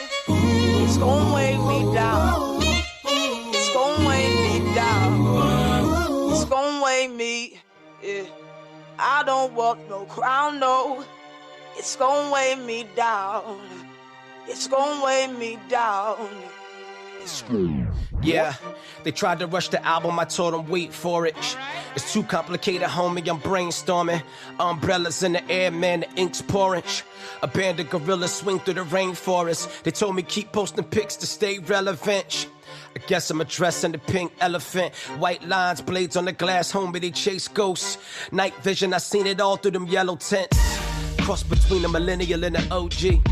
It's gon' weigh me down. It's gon' weigh me down. It's gon' weigh me. Yeah. I don't want no crown, no. It's gon' weigh me down. It's gon' weigh me down. Yeah, they tried to rush the album, I told them wait for it. It's too complicated, homie, I'm brainstorming. Umbrellas in the air, man, the ink's pouring. A band of gorillas swing through the rainforest. They told me keep posting pics to stay relevant. I guess I'm addressing the pink elephant. White lines, blades on the glass, homie, they chase ghosts. Night vision, I seen it all through them yellow tents. Cross between the millennial and the OG.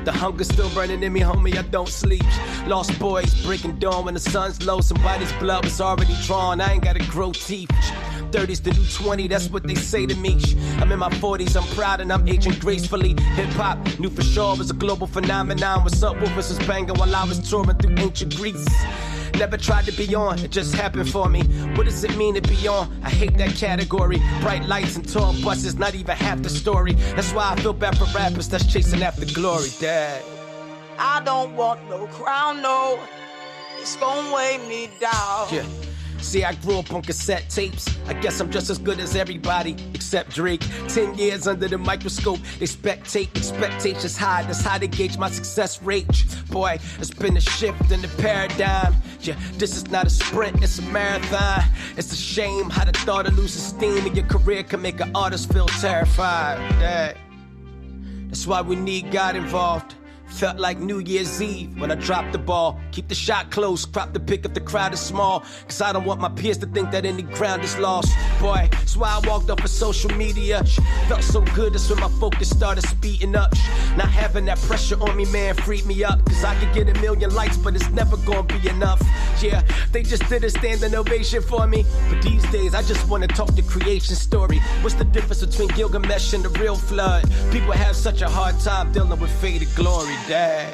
The hunger's still burning in me, homie, I don't sleep. Lost boys breaking dawn when the sun's low. Somebody's blood was already drawn, I ain't gotta grow teeth. 30's the new 20, that's what they say to me. I'm in my 40s, I'm proud and I'm aging gracefully. Hip-hop, knew for sure was a global phenomenon. What's up, Woofers was banging while I was touring through ancient Greece. Never tried to be on, it just happened for me. What does it mean to be on? I hate that category. Bright lights and tall buses, not even half the story. That's why I feel bad for rappers that's chasing after glory, Dad. I don't want no crown, no. It's gon' weigh me down. Yeah. See, I grew up on cassette tapes. I guess I'm just as good as everybody except Drake. 10 years under the microscope, they spectate. Expectations high, that's how they gauge my success rate. Boy, it's been a shift in the paradigm. Yeah, this is not a sprint, it's a marathon. It's a shame how the thought of losing steam in your career can make an artist feel terrified. That's why we need God involved. Felt like New Year's Eve when I dropped the ball. Keep the shot close, crop the pick if the crowd is small. Cause I don't want my peers to think that any ground is lost. Boy, that's why I walked off of social media. Felt so good, that's when my focus started speeding up. Not having that pressure on me, man, freed me up. Cause I could get 1 million likes, but it's never gonna be enough. Yeah, they just did a standing ovation for me. But these days, I just wanna talk the creation story. What's the difference between Gilgamesh and the real flood? People have such a hard time dealing with faded glory. Dad.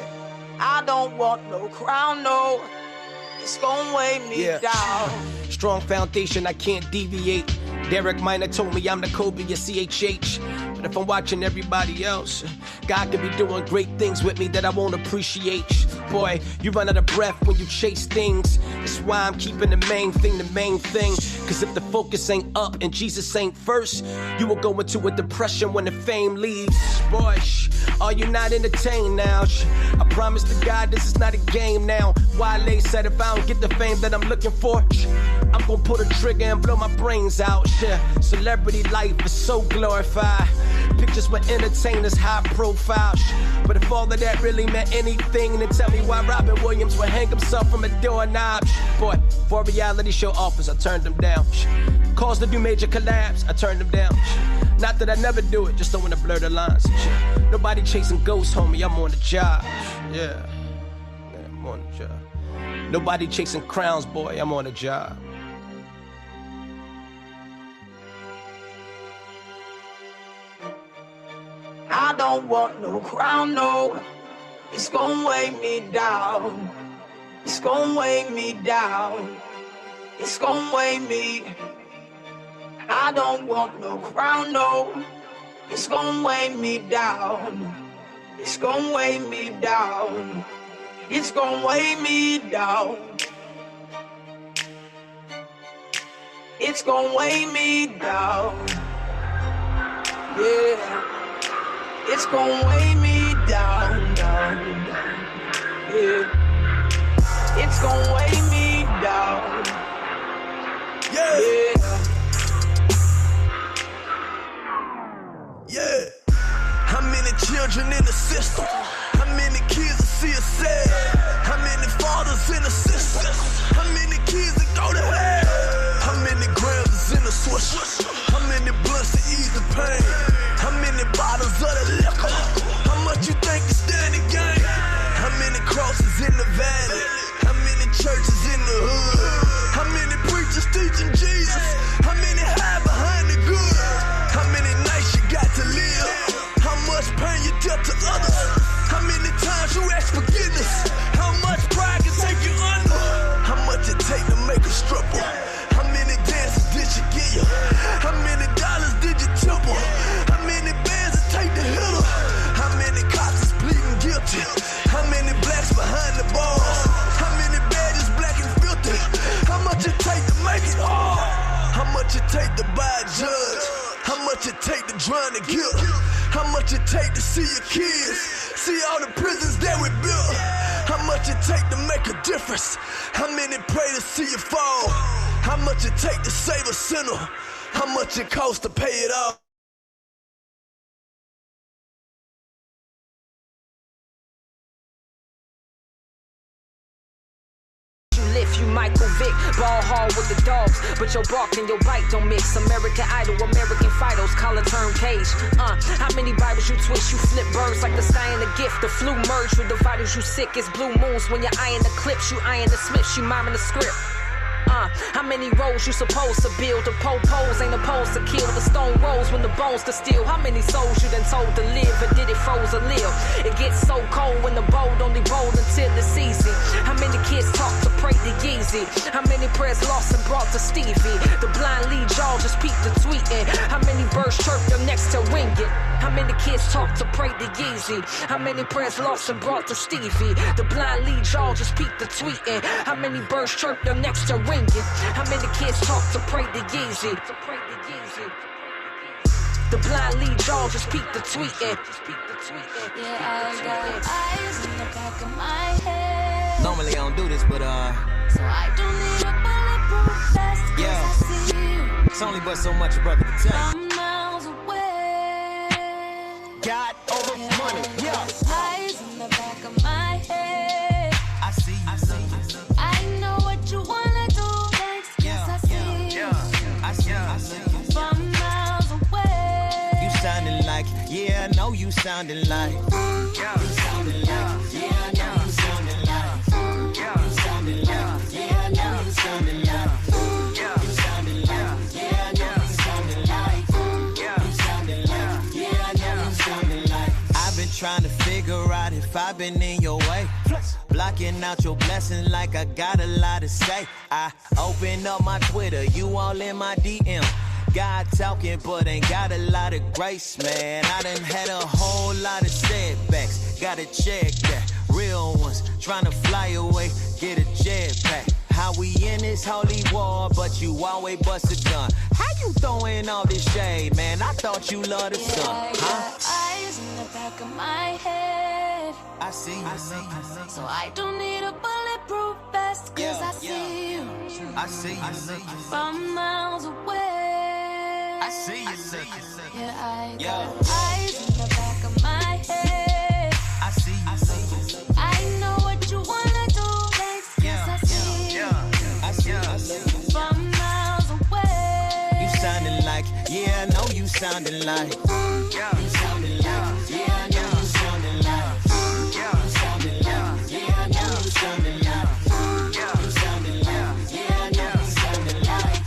I don't want no crown, no. It's gon' weigh me down. Strong foundation, I can't deviate. Derek Minor told me I'm the Kobe of CHH. But if I'm watching everybody else, God could be doing great things with me that I won't appreciate. Boy, you run out of breath when you chase things. That's why I'm keeping the main thing. Cause if the focus ain't up and Jesus ain't first, you will go into a depression when the fame leaves. Boy, are you not entertained now? I promise to God this is not a game now. Wale said if I don't get the fame that I'm looking for, I'm gonna pull the trigger and blow my brains out. Celebrity life is so glorified. Pictures with entertainers, high profile. But if all of that really meant anything, then tell me why Robin Williams would hang himself from a doorknob. Boy, for reality show offers, I turned them down. Calls to do major collabs, I turned them down. Not that I never do it, just don't wanna blur the lines. Nobody chasing ghosts, homie, I'm on the job. Yeah, I'm on the job. Nobody chasing crowns, boy, I'm on the job. I don't want no crown, no. It's gon' weigh me down. It's gon' weigh me down. It's gon' weigh me. I don't want no crown, no. It's gon' weigh me down. It's gon' weigh me down. It's gon' weigh me down. It's gon' weigh me down. Yeah. It's gon' weigh me down, down, down. Yeah. It's gon' weigh me down. Yeah. Yeah. How many children in the system? How many kids that see us sad? How many fathers in the system? How many kids that go to hell? How many grams is in the swish? How many blunts to ease the pain? How many bottles of the liquor? How much you think is trying to get. How much it take to see your kids, see all the prisons that we built. How much it take to make a difference, how many pray to see you fall. How much it take to save a sinner, how much it costs to pay it off. You Michael Vick, ball hard with the dogs, but your bark and your bite don't mix. American Idol, American Fidos, collar turn cage. How many Bibles you twist, you flip birds like the sky and the gift. The flu merge with the vitals, you sick. It's blue moons when you're eyeing the clips, you eyeing the Smiths, you miming the script. How many roads you supposed to build? The po-pos ain't opposed to kill. The stone rolls when the bones to steal. How many souls you done told to live, or did it froze or live? It gets so cold when the bold only bold until it's easy. How many kids talk to pray to Yeezy? How many prayers lost and brought to Stevie? The blind lead y'all just peep the tweeting. How many birds chirp them next to wing it? How many kids talk to pray to Yeezy? How many prayers lost and brought to Stevie? The blind lead y'all just peep the tweeting. How many birds chirp them next to wing it? How many kids talk to pray to Yeezy? The blind lead y'all just peep the tweeting. Yeah, I got eyes in the back of my head. Normally I don't do this, but so I don't need a bulletproof vest, 'cause I see you. It's only but so much a brother can take. I'm miles away. God over money, Eyes in the back of my head. I see you, I see you. I know what you wanna do next, 'cause I see you. I see you, I see you. From miles away. You sounding like, yeah, I know you sounding like. You sounding like, yeah, I know you sounding like. You sounding like, yeah, I know you sounding like. You sounding like, yeah, I know you sounding like. You sounding like, yeah, I know you sounding like. I've been trying to figure out if I've been in your way. Blocking out your blessing like I got a lot to say. I open up my Twitter, you all in my DM. God talking, but ain't got a lot of grace, man. I done had a whole lot of setbacks. Gotta check that. Real ones trying to fly away, get a jetpack. How we in this holy war, but you always bust a gun. How you throwing all this shade, man? I thought you loved the sun, I got eyes in the back of my head. I see you, I see you. So I don't need a bulletproof vest, 'cause I see you. I see you, I see you. From miles away. I see you, see you. Yeah, I got eyes in the back of my head. I see you, I see you. I know what you wanna do next, 'cause I see you. I see you, I see you. From miles away. You sounding like, yeah, I know you sounding like. You sounding like, yeah, I know you sounding like. You sounding like, yeah, I know you sounding like. You sounding like, yeah, I know you sounding like.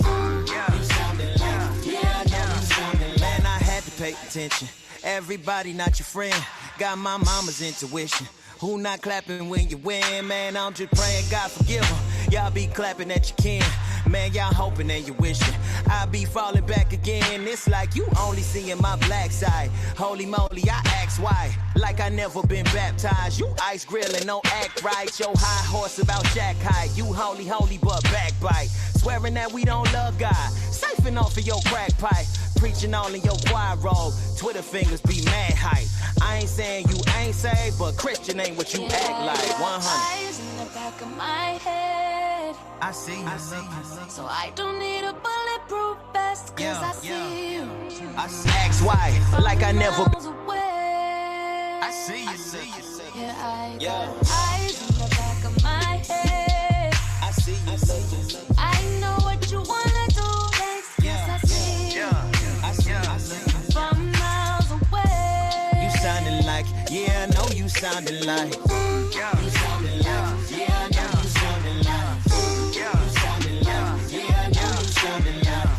You sounding like, yeah, I know you sounding like. Man, I had to pay attention. Everybody not your friend. Got my mama's intuition. Who not clapping when you win? Man, I'm just praying God forgive them. Y'all be clapping at your kin. Man, y'all hoping and you wishing. I be falling back again. It's like you only seeing my black side. Holy moly, I ask why. Like I never been baptized. You ice grilling, don't act right. Your high horse about jack height. You holy, holy, but backbite. Swearing that we don't love God. Siphon off of your crack pipe. Preaching all in your choir robe. Twitter fingers be mad hype. I ain't saying you ain't saved, but Christian ain't what you act like. 100. Eyes in the back of my head. I see you, I see you. So I don't need a bulletproof vest, 'cause I see you. I ask why, like I never. Miles away. I see you, see you. Yeah, I got eyes in the back of my head. I see you, see you. I know what you wanna do next, 'cause I see you. I see you, I see you. From miles away. You sounding like, yeah, I know you sounding like. You sounding like, yeah, I know you sounding like. You sounding like, yeah, I know you sounding like.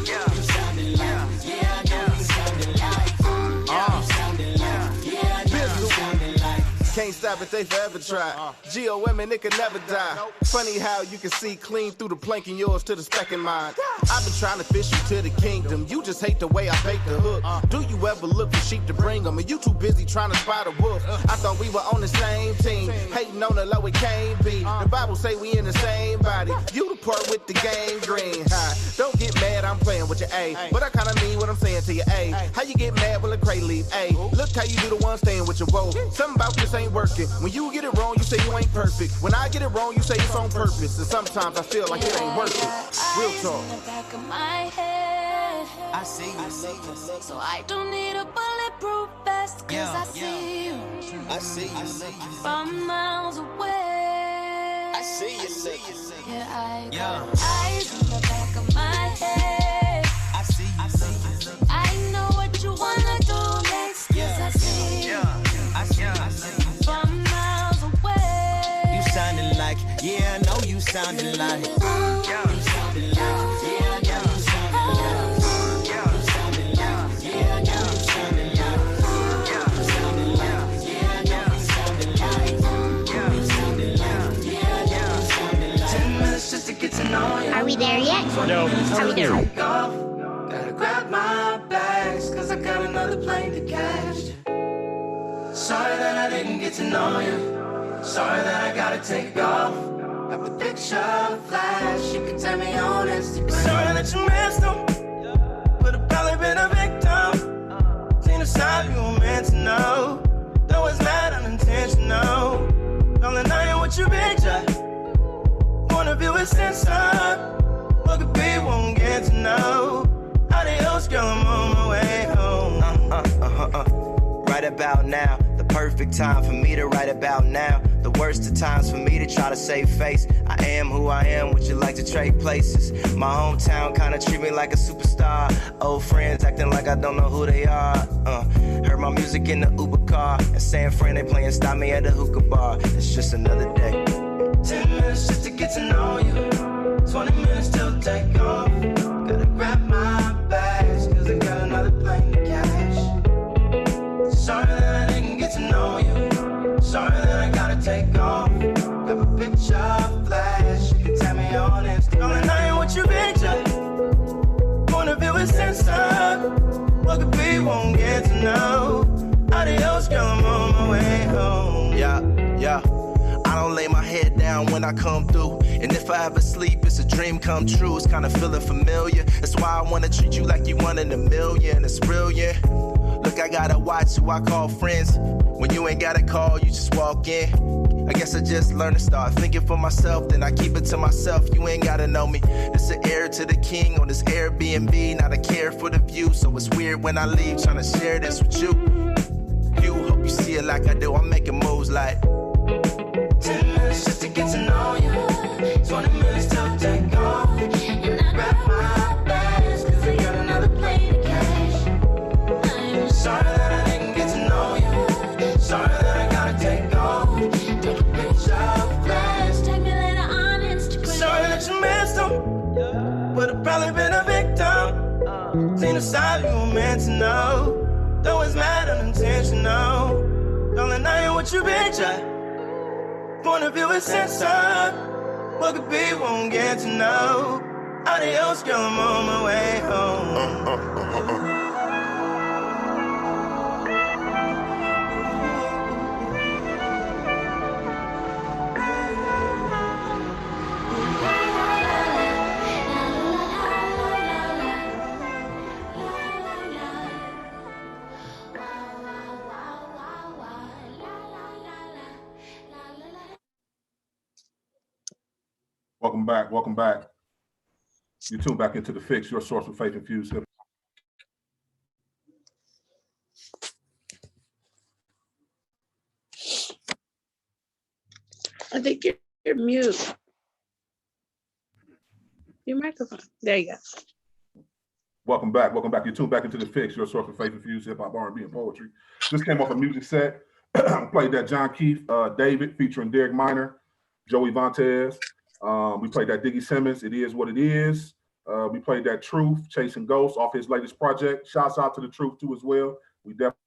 You sounding like, yeah, I know you sounding like. You sounding like, yeah, I know you sounding like. Can't stop it, they forever try. G-O-M, it could never die. Funny how you can see clean through the plank in yours to the speck in mine. I've been trying to fish you to the kingdom. You just hate the way I bait the hook. Do you ever look for sheep to bring them? Are you too busy trying to spot a wolf? I thought we were on the same team. Hating on the low, it can't be. The Bible say we in the same body. You the part with the game green. Don't get mad, I'm playing with your A. But I kinda mean what I'm saying to you, A. How you get mad when a crate leave? A. Look how you do the one staying with your woe. Something about this ain't working. When you get it wrong, you say you ain't perfect. When I get it wrong, you say it's on purpose. And sometimes I feel like it ain't worth it. Real talk. In the back of my head, I see you. so I don't need a bulletproof vest, cause I see you. I see you. From miles away. I see you. Yeah, I got eyes in the back of my head. I see you. I know what you wanna do next, cause I see you. I see you. From miles away. You sounding like, yeah, I know you sounding like. You sounding like, yeah, I know you sounding like. You sounding like, yeah, I know you sounding like. You sounding like, yeah, I know you sounding like. You sounding like, yeah, I know you sounding like. 10 minutes just to get to know you. Are we there yet? No. Are we there? Gotta grab my bags, cause I got another plane to catch. Sorry that I didn't get to know you. Sorry that I gotta take off. Got the picture flash, you can tell me on Instagram. Sorry that you missed them, but I've probably been a victim. Seen a side you were meant to know. Though it's not unintentional. Calling iron with your picture. Point of view is censored. What could be won't get to know. Adios, girl, I'm on my way home. Right about now, the perfect time for me to write about now. The worst of times for me to try to save face. I am who I am, would you like to trade places? My hometown kinda treat me like a superstar. Old friends acting like I don't know who they are. Heard my music in the Uber car. And San Fran, they playing Stop Me at the hookah bar. It's just another day. 10 minutes just to get to know you. 20 minutes till take off. Gotta grab my bags, cause I got another plane to catch. Sorry that I didn't get to know you. Sorry that I gotta take off. Got a picture flash, you can tell me on Instagram. And I ain't with your picture. Point of view is censored. What could be won't get to know. Adios, girl, I'm on my way home. Yeah. I don't lay my head down when I come through. And if I ever sleep, it's a dream come true. It's kinda feeling familiar. That's why I wanna treat you like you one in a million. It's brilliant. Look, I gotta watch who I call friends. When you ain't gotta call, you just walk in. I guess I just learned to start thinking for myself, then I keep it to myself. You ain't gotta know me. This an heir to the king on this Airbnb. Not a care for the view, so it's weird when I leave trying to share this with you. You hope you see it like I do. I'm making moves like 10 minutes just to get to know you. 20 minutes till take off. And I grab my bags, cause I got another plane to catch. I'm sorry that I didn't get to know you. Sorry that I gotta take off. Take a picture flash, tag me later on Instagram. Sorry that you missed them, but I've probably been a victim. Seen a side you were meant to know. Though it's mad unintentional. Calling iron with your picture. Point of view is censored. What could be won't get to know. Adios, girl, I'm on my way home. Welcome back. You tune back into the Fixx, your source of faith-infused hip. I think you're mute. Your microphone. There you go. Welcome back. You tune back into the Fixx, your source of faith-infused hip-hop, R&B, and poetry. Just came off a music set. Played that John Keith, David, featuring Derek Minor, Joey Vontez. We played that Diggy Simmons, It Is What It Is. We played that Truth, Chasing Ghosts, off his latest project. Shouts out to the Truth too as well. We definitely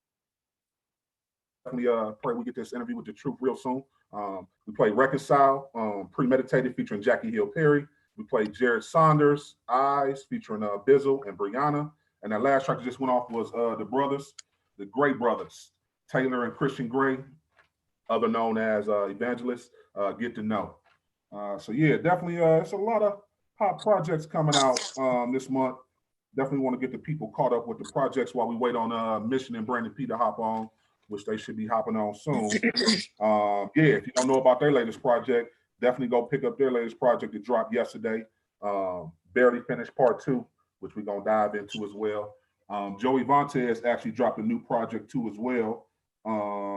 pray we get this interview with the truth real soon. We played Reconcile, Premeditated featuring Jackie Hill Perry. We played Jared Saunders, Eyes featuring Bizzle and Brianna. And that last track that just went off was the brothers, the Gray Brothers, Taylor and Christian Gray, other known as Evangelists, Get to Know. So yeah, definitely it's a lot of hot projects coming out this month. Definitely want to get the people caught up with the projects while we wait on Mission and BrvndonP to hop on, which they should be hopping on soon. Yeah, if you don't know about their latest project, definitely go pick up their latest project that dropped yesterday. Barely Finished Part 2, which we're going to dive into as well. Joey Vontez actually dropped a new project too as well.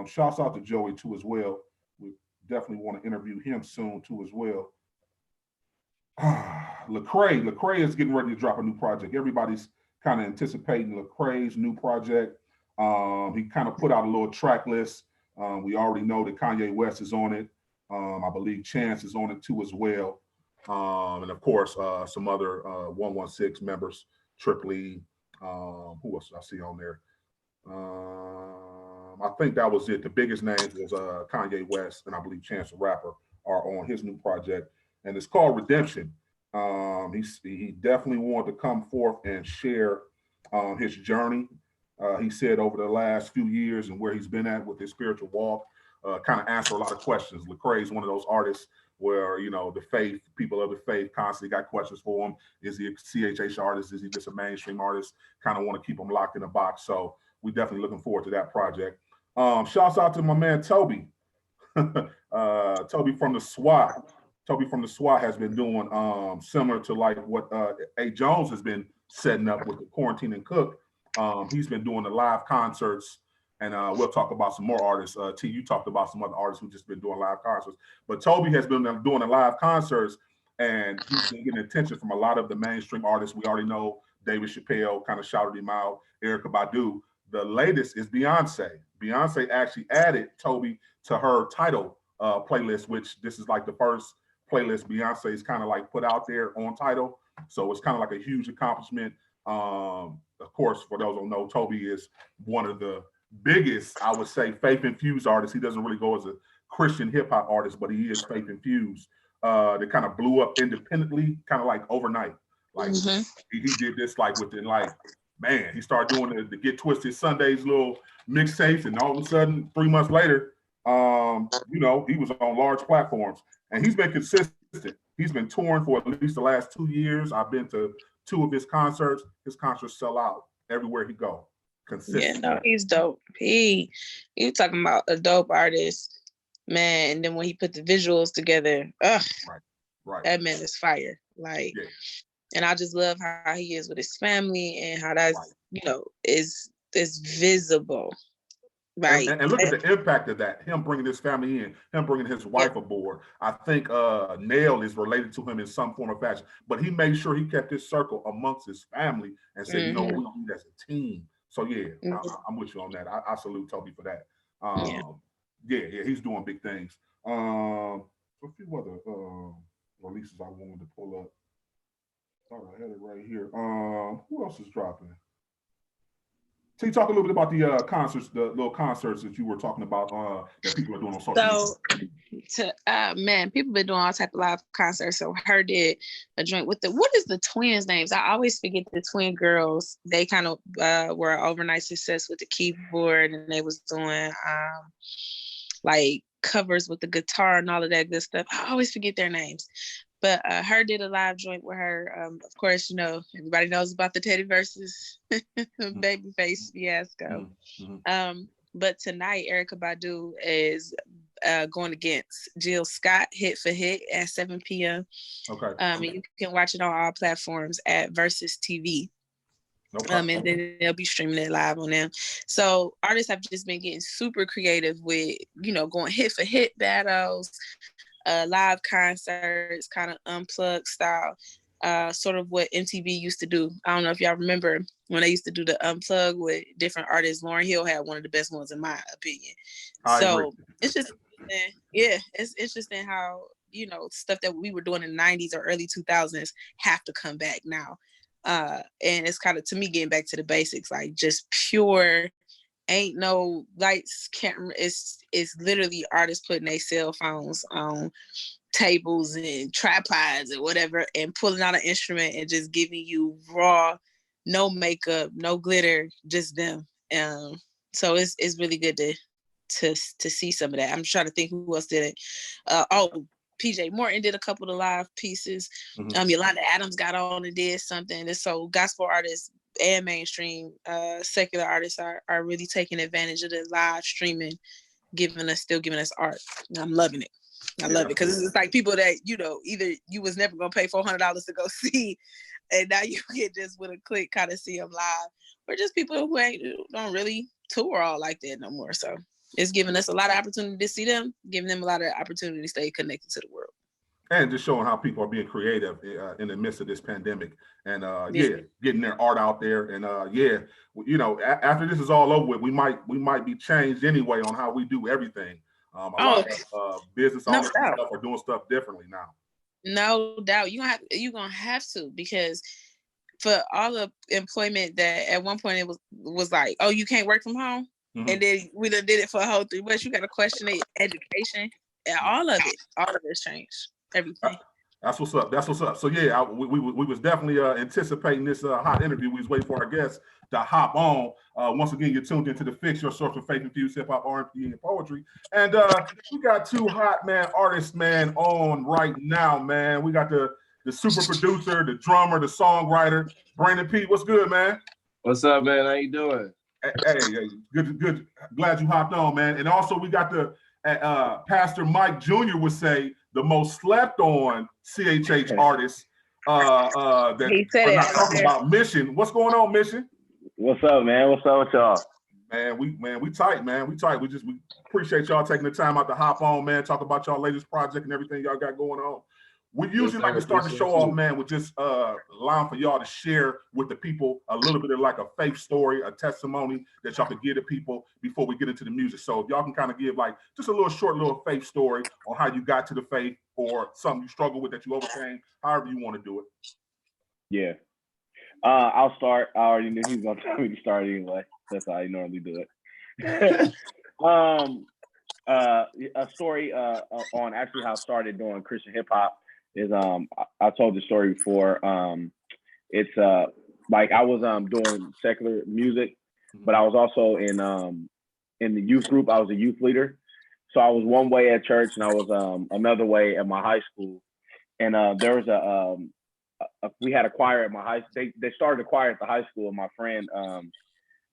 Shouts out to Joey too as well. We definitely want to interview him soon too as well. Lecrae is getting ready to drop a new project. Everybody's kind of anticipating Lecrae's new project. He kind of put out a little track list. We already know that Kanye West is on it. I believe Chance is on it too as well. And of course, some other 116 members, Triple E. Who else did I see on there? I think that was it. The biggest names was Kanye West and I believe Chance the Rapper are on his new project. And it's called Redemption. He definitely wanted to come forth and share his journey. He said over the last few years and where he's been at with his spiritual walk, kind of answer a lot of questions. Lecrae is one of those artists where, you know, the faith, people of the faith constantly got questions for him. Is he a CHH artist? Is he just a mainstream artist? Kind of want to keep him locked in a box. So we definitely looking forward to that project. Shouts out to my man, Toby. Toby from the SWAT. Toby from the SWAT has been doing similar to like what A. Jones has been setting up with the Quarantine and Cook. He's been doing the live concerts, and we'll talk about some more artists. T, you talked about some other artists who just been doing live concerts, but Toby has been doing the live concerts, and he's been getting attention from a lot of the mainstream artists. We already know David Chappelle kind of shouted him out, Erykah Badu. The latest is Beyonce. Beyonce actually added Toby to her Tidal playlist, which this is like the first playlist Beyonce's kind of like put out there on Tidal. So it's kind of like a huge accomplishment. Of course, for those who don't know, Toby is one of the biggest, I would say, faith-infused artists. He doesn't really go as a Christian hip-hop artist, but he is faith-infused. That kind of blew up independently, kind of like overnight. Like he did this like within like, man, he started doing the Get Twisted Sundays little mixtapes, and all of a sudden, 3 months later, you know, he was on large platforms, and he's been consistent. He's been touring for at least the last 2 years. I've been to 2 of his concerts. His concerts sell out everywhere he go. Consistent. Yeah, no, he's dope. You talking about a dope artist, man. And then when he put the visuals together, right, that man is fire. Like, and I just love how he is with his family and how that's you know is visible. Right. And look at the impact of that. Him bringing his family in, him bringing his wife aboard. I think Nail is related to him in some form or fashion, but he made sure he kept his circle amongst his family and said, you know, we do that as a team. So yeah, I'm with you on that. I salute Toby for that. Yeah, he's doing big things. A few other releases I wanted to pull up. Thought I had it right here. Who else is dropping? So you talk a little bit about the concerts, the little concerts that you were talking about that people are doing on social media. Man, people been doing all type of live concerts. So her did a joint with what is the twins' names? I always forget the twin girls. They kind of were an overnight success with the keyboard, and they was doing like covers with the guitar and all of that good stuff. I always forget their names. But her did a live joint with her. Of course, you know, everybody knows about the Teddy versus Babyface fiasco. But tonight, Erykah Badu is going against Jill Scott, hit for hit at 7 p.m. Okay. And you can watch it on all platforms at Versus TV. And then they'll be streaming it live on them. So artists have just been getting super creative with, you know, going hit for hit battles, live concerts, kind of unplugged style, sort of what MTV used to do. I don't know if y'all remember when they used to do the unplug with different artists. Lauryn Hill had one of the best ones in my opinion. It's just, it's interesting how, you know, stuff that we were doing in the 90s or early 2000s have to come back now. And it's kind of, to me, getting back to the basics, like just pure ain't no lights, camera. It's literally artists putting their cell phones on tables and tripods and whatever, and pulling out an instrument and just giving you raw, no makeup, no glitter, just them. So it's really good to see some of that. I'm trying to think who else did it. PJ Morton did a couple of live pieces. Yolanda Adams got on and did something. And so gospel artists and mainstream secular artists are really taking advantage of the live streaming, still giving us art. And I'm loving it. I love it because it's like people that, you know, either you was never gonna pay $400 to go see, and now you can just with a click kind of see them live, or just people who don't really tour all like that no more. So it's giving us a lot of opportunity to see them, giving them a lot of opportunity to stay connected to the world. And just showing how people are being creative in the midst of this pandemic, and getting their art out there. And you know, after this is all over with, we might be changed anyway on how we do everything. A lot of business owners and stuff are doing stuff differently now. No doubt, you're gonna have to, because for all the employment that at one point it was like, oh, you can't work from home, and then we done did it for a whole 3 months. You got to question education, and all of it's changed. Everything. That's what's up. That's what's up. So yeah, we was definitely anticipating this hot interview. We was waiting for our guests to hop on. Once again, you're tuned into the Fixx, your source of faith-infused hip hop, R&B, and poetry. And we got 2 hot artists on right now, man. We got the super producer, the drummer, the songwriter, BrvndonP. What's good, man? What's up, man? How you doing? Hey, good. Glad you hopped on, man. And also we got the Pastor Mike Jr. would say the most slept on CHH artist that are not talking about Mission. What's going on, Mission? What's up, man? What's up with y'all? We tight, man. We tight. We appreciate y'all taking the time out to hop on, man. Talk about y'all latest project and everything y'all got going on. We usually like to start the show off, man, with just allowing for y'all to share with the people a little bit of like a faith story, a testimony that y'all could give to people before we get into the music. So if y'all can kind of give like just a short little faith story on how you got to the faith, or something you struggled with that you overcame, however you want to do it. Yeah. I'll start. I already knew he was going to tell me to start anyway. That's how I normally do it. A story on actually how I started doing Christian hip hop is I told the story before. It's like I was doing secular music, but I was also in the youth group. I was a youth leader, so I was one way at church and I was another way at my high school. And there was we had a choir at my high school. They started a choir at the high school, and my friend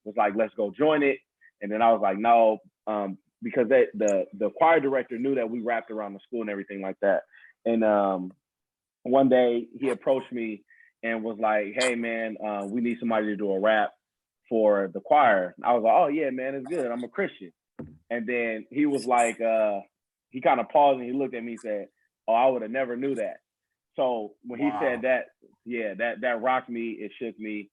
was like, "Let's go join it." And then I was like, "No," because the choir director knew that we rapped around the school and everything like that. And one day he approached me and was like, "Hey man, we need somebody to do a rap for the choir." I was like, "Oh yeah, man, it's good. I'm a Christian." And then he was like, he kind of paused and he looked at me and said, "Oh, I would have never knew that." So when he said that, yeah, that rocked me, it shook me.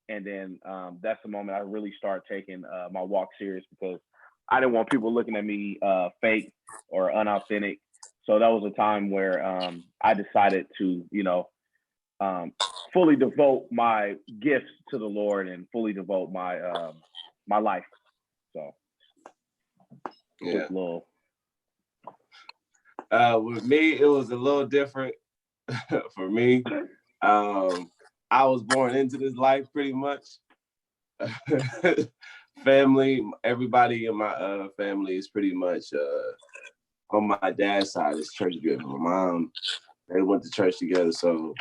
And then that's the moment I really started taking my walk serious, because I didn't want people looking at me fake or unauthentic. So that was a time where I decided to, fully devote my gifts to the Lord and fully devote my my life. So yeah. With me, it was a little different. For me, I was born into this life pretty much. Family, everybody in my family is pretty much on my dad's side is church driven. My mom, they went to church together, so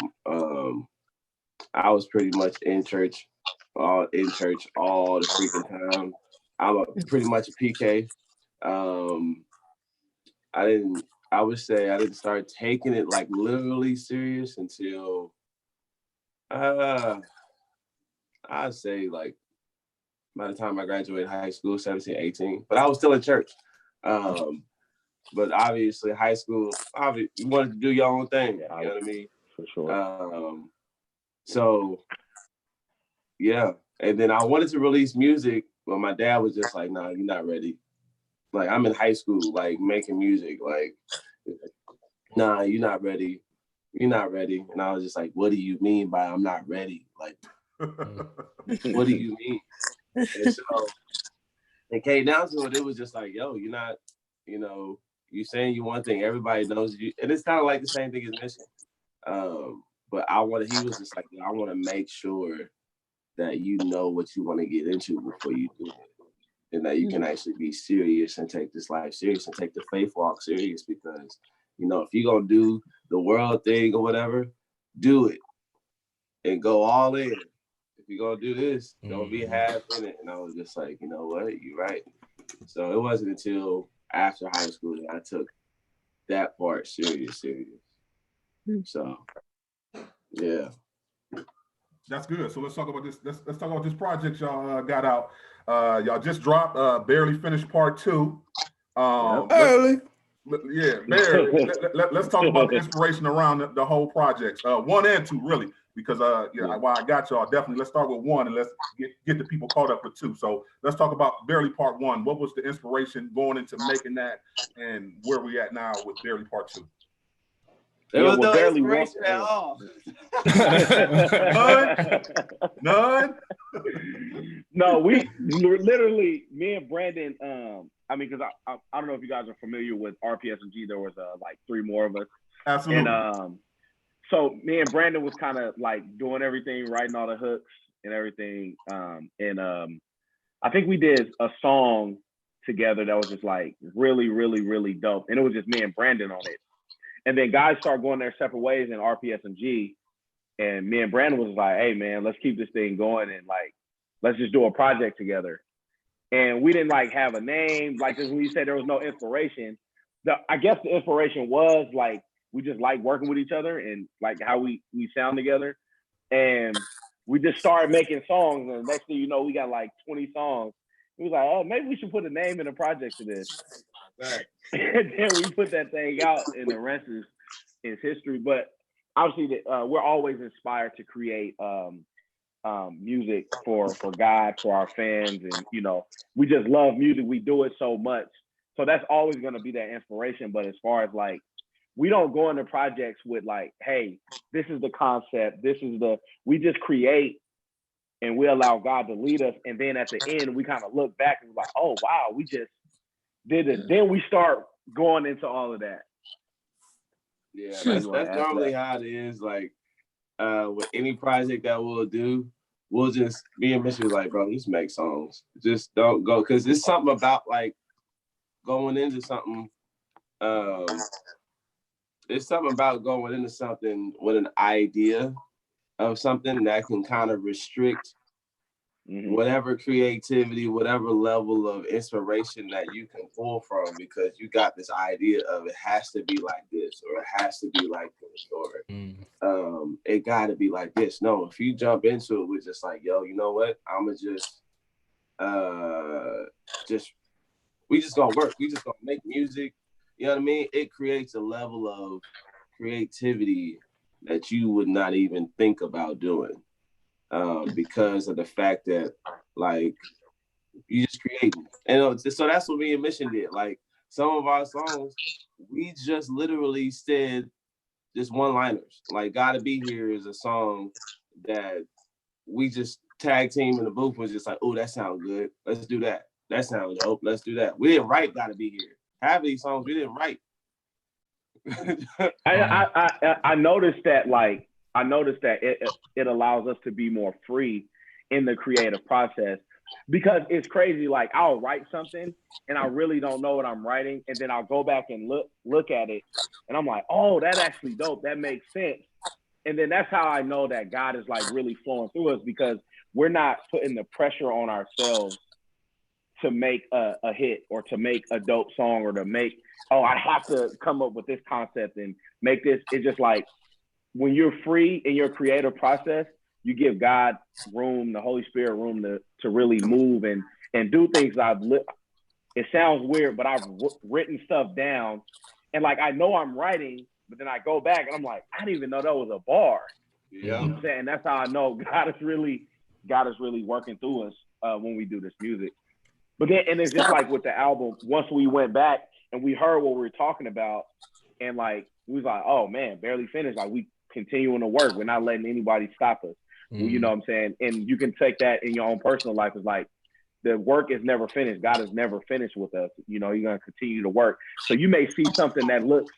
I was pretty much in church all the freaking time. I'm pretty much a PK. I would say I didn't start taking it like literally serious until I'd say like by the time I graduated high school, 17, 18, but I was still in church. But obviously high school, you wanted to do your own thing, you know what I mean? For sure. So yeah, and then I wanted to release music, but my dad was just like, "Nah, you're not ready." Like, I'm in high school, like, making music. Like, "Nah, you're not ready. You're not ready." And I was just like, "What do you mean by I'm not ready? Like, what do you mean?" And so it came down to it. It was just like, yo, you're not, you saying you one thing, everybody knows you, and it's kind of like the same thing as Mission. But he was just like, I want to make sure that you know what you want to get into before you do it, and that you can actually be serious and take this life serious and take the faith walk serious. Because if you're gonna do the world thing or whatever, do it and go all in. If you're gonna do this, don't be half in it. And I was just like, you know what, you're right. So it wasn't until after high school that I took that part serious. So yeah. That's good. So let's talk about this. Let's talk about this project y'all got out. Y'all just dropped Barely Finished Part 2. Barely. Barely. Let's talk about the inspiration around the whole project. 1 and 2, really, because while I got y'all, definitely let's start with 1 and let's get the people caught up with 2. So let's talk about Barely Part 1. What was the inspiration going into making that, and where we at now with Barely Part 2? There was no inspiration at all. None. No, we literally, me and Brandon. Because I don't know if you guys are familiar with RPS&G. There was like 3 more of us. Absolutely. And so me and Brandon was kind of like doing everything, writing all the hooks and everything. I think we did a song together that was just like really, really, really dope. And it was just me and Brandon on it. And then guys started going their separate ways in RPS&G. And me and Brandon was like, hey man, let's keep this thing going and like, let's just do a project together. And we didn't like have a name. Like when you said there was no inspiration, I guess the inspiration was like, we just like working with each other and like how we sound together. And we just started making songs. And next thing you know, we got like 20 songs. We was like, oh, maybe we should put a name in a project to this. Right. And then we put that thing out, and the rest is history. But obviously, we're always inspired to create music for God, for our fans, and we just love music. We do it so much, so that's always going to be that inspiration. But as far as like, we don't go into projects with like, hey, this is the concept, we just create. And we allow God to lead us, and then at the end, we kind of look back and we're like, "Oh wow, we just did it." Then we start going into all of that. Yeah, that's normally how it is. Like with any project that we'll do, we'll just me and Mitch is like, bro, just make songs. Just don't go, because it's something about like going into something. It's something about going into something with an idea of something that can kind of restrict whatever creativity, whatever level of inspiration that you can pull from, because you got this idea of it has to be like this, or it has to be like this, or it got to be like this. No, if you jump into it with just like, yo, you know what? I'ma we just gonna work. We just gonna make music. You know what I mean? It creates a level of creativity that you would not even think about doing, because of the fact that like you just create. And so that's what me and Mission did. Like some of our songs, we just literally said just one-liners. Like "Gotta Be Here" is a song that we just tag team in the booth, was just like, oh, that sounds good. Let's do that. That sounds dope. Let's do that. We didn't write "Gotta Be Here." Half of these songs we didn't write. I noticed that it allows us to be more free in the creative process, because it's crazy. Like I'll write something and I really don't know what I'm writing, and then I'll go back and look at it and I'm like, oh, that's actually dope. That makes sense. And then that's how I know that God is like really flowing through us, because we're not putting the pressure on ourselves to make a hit or to make a dope song, or to make, oh, I have to come up with this concept and make this. It's just like when you're free in your creative process, you give God room, the Holy Spirit room to really move and do things. It sounds weird, but I've written stuff down, and like I know I'm writing, but then I go back and I'm like, I didn't even know that was a bar. Yeah. You know what I'm saying? That's how I know God is really working through us when we do this music. But then, and it's just like with the album, once we went back and we heard what we were talking about, and like we was like, oh man, Barely Finished. Like we continuing to work. We're not letting anybody stop us. You know what I'm saying? And you can take that in your own personal life. It's like, the work is never finished. God is never finished with us. You know, He's gonna continue to work. So you may see something that looks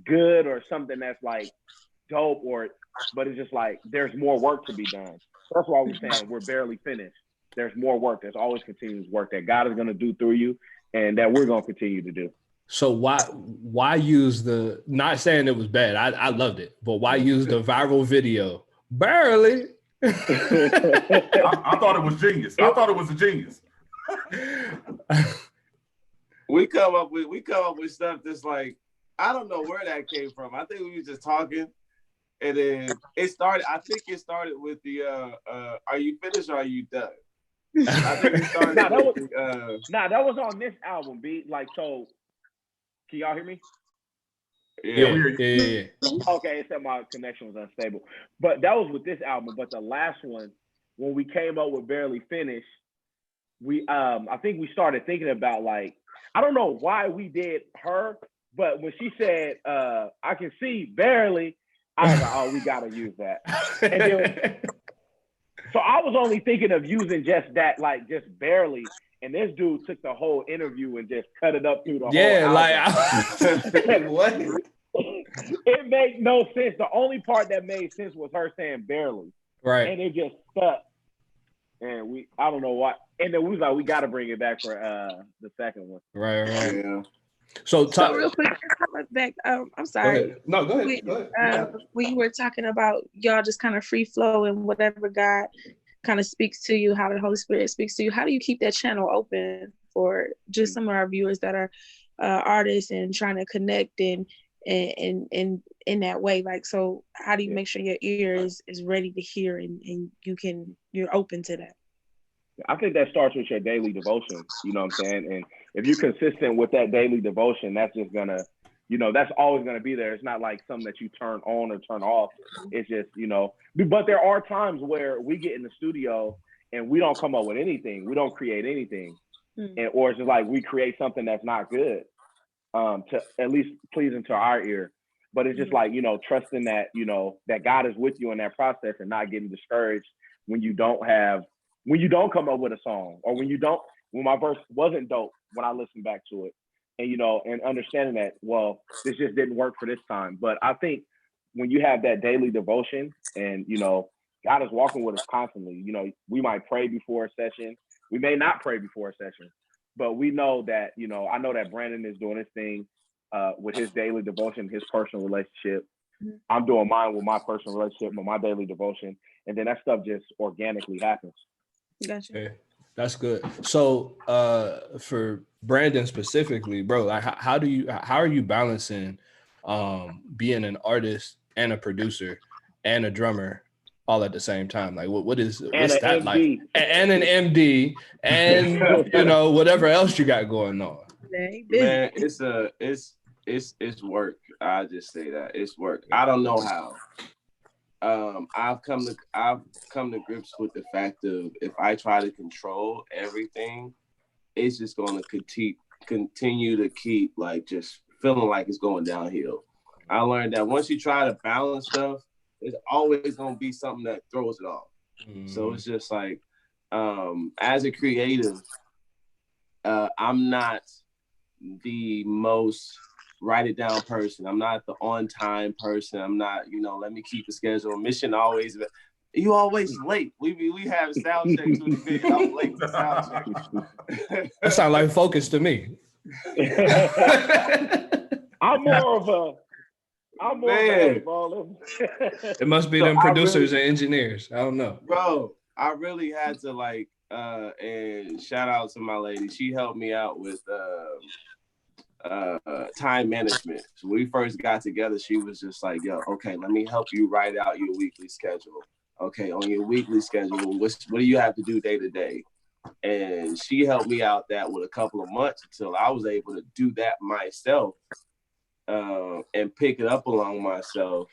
good or something that's like dope, but it's just like there's more work to be done. That's why we're saying we're barely finished. There's more work. There's always continuous work that God is gonna do through you, and that we're gonna continue to do. So why use the, not saying it was bad, I loved it, but why use the viral video? Barely. I thought it was genius. I thought it was a genius. We come up with stuff that's like, I don't know where that came from. I think we were just talking, and then it started. I think it started with the "Are you finished or are you done?" I think it started. that was on this album, B. Like, so, can y'all hear me? Yeah. Okay, it said my connection was unstable, but that was with this album. But the last one, when we came up with Barely Finished, we I think we started thinking about, like, I don't know why we did her, but when she said I can see barely, I was like, oh, we gotta use that. And then, so I was only thinking of using just that, like just barely. And this dude took the whole interview and just cut it up through the whole album. What? It made no sense. The only part that made sense was her saying barely. Right. And it just stuck. And I don't know why. And then we was like, we got to bring it back for the second one. Right. Yeah. So real quick, back. I'm sorry. Go ahead. We were talking about y'all just kind of free flow and whatever God kind of speaks to you, how the Holy Spirit speaks to you. How do you keep that channel open for just some of our viewers that are artists and trying to connect and in that way? Like, so how do you make sure your ear is ready to hear and you're open to that? I think that starts with your daily devotion. You know what I'm saying? And if you're consistent with that daily devotion, that's just gonna, that's always gonna be there. It's not like something that you turn on or turn off. It's just, but there are times where we get in the studio and we don't come up with anything. We don't create anything. Or it's just like we create something that's not good, to at least pleasing to our ear. But it's just like, trusting that, that God is with you in that process and not getting discouraged when you don't come up with a song, or when my verse wasn't dope when I listened back to it, and understanding that, well, this just didn't work for this time. But I think when you have that daily devotion and, God is walking with us constantly, we might pray before a session. We may not pray before a session, but we know that, I know that Brandon is doing his thing with his daily devotion, his personal relationship. I'm doing mine with my personal relationship, with my daily devotion. And then that stuff just organically happens. Gotcha. Okay. That's good. So for Brandon specifically, bro, like how are you balancing being an artist and a producer and a drummer all at the same time? Like what's that MD. Like? And an MD and whatever else you got going on. Man, it's work. I just say that it's work. I don't know how. I've come to grips with the fact of, if I try to control everything, it's just going to continue to keep like just feeling like it's going downhill. I learned that once you try to balance stuff, there's always going to be something that throws it off. So it's just like, as a creative, I'm not the most write it down person. I'm not the on time person. I'm not, let me keep the schedule. Mission always, you always late. We have sound checks with the video. I'm late to sound check. That sounds like Focus to me. I'm more of a It must be them producers and engineers. I don't know. Bro, I really had to and shout out to my lady. She helped me out with time management. So when we first got together, she was just like, yo, okay, let me help you write out your weekly schedule. Okay, on your weekly schedule, what do you have to do day to day? And she helped me out that with a couple of months until I was able to do that myself, and pick it up along myself.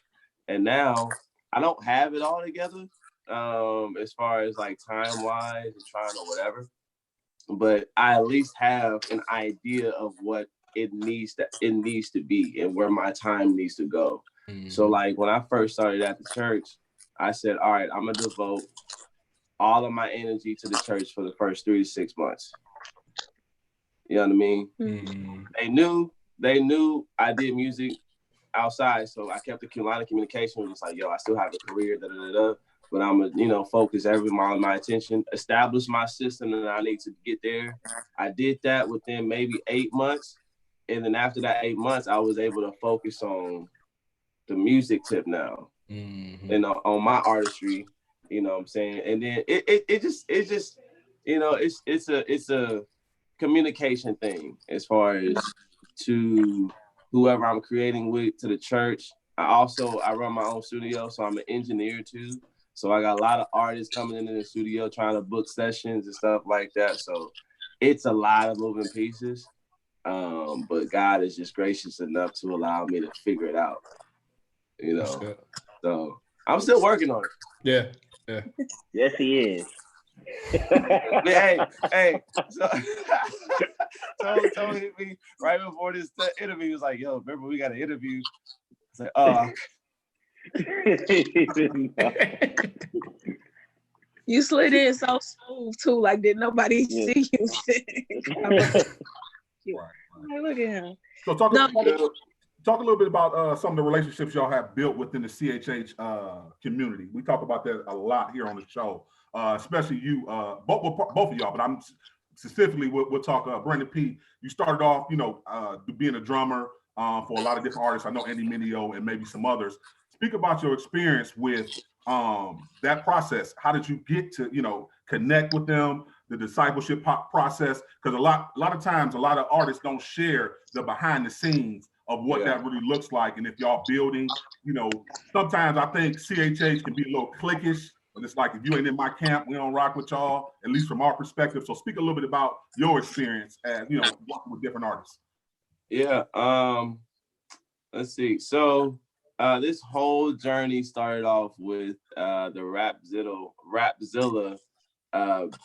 And now I don't have it all together, as far as like time wise and trying or whatever, but I at least have an idea of what it needs to be and where my time needs to go. So like when I first started at the church, I said, all right, I'm gonna devote all of my energy to the church for the first 3 to 6 months. You know what I mean? Mm. They knew I did music outside, so I kept the line of communication. It was like, yo, I still have a career, but I'm gonna, focus my attention, establish my system, and I need to get there. I did that within maybe 8 months, and then after that 8 months, I was able to focus on the music tip now, and on my artistry. You know what I'm saying? And then it's just it's a communication thing as far as to whoever I'm creating with, to the church. I run my own studio, so I'm an engineer too. So I got a lot of artists coming into the studio trying to book sessions and stuff like that. So it's a lot of moving pieces. But God is just gracious enough to allow me to figure it out. So I'm still working on it. Yeah. Yes, he is. hey. So hit me right before this interview. He was like, "Yo, remember we got an interview?" It's like, "Oh." You slid in so smooth too, like did nobody see you? Like, look at him. So talk a little bit about some of the relationships y'all have built within the CHH community. We talk about that a lot here on the show, especially you, both of y'all. But I'm specifically we'll talk BrvndonP. You started off, being a drummer for a lot of different artists. I know Andy Mineo and maybe some others. Speak about your experience with that process. How did you get to connect with them? The discipleship process, because a lot of times a lot of artists don't share the behind the scenes of what that really looks like. And if y'all building, sometimes I think CHH can be a little cliquish, but it's like, if you ain't in my camp, we don't rock with y'all, at least from our perspective. So speak a little bit about your experience as working with different artists. Yeah. Let's see. So this whole journey started off with the Rapzilla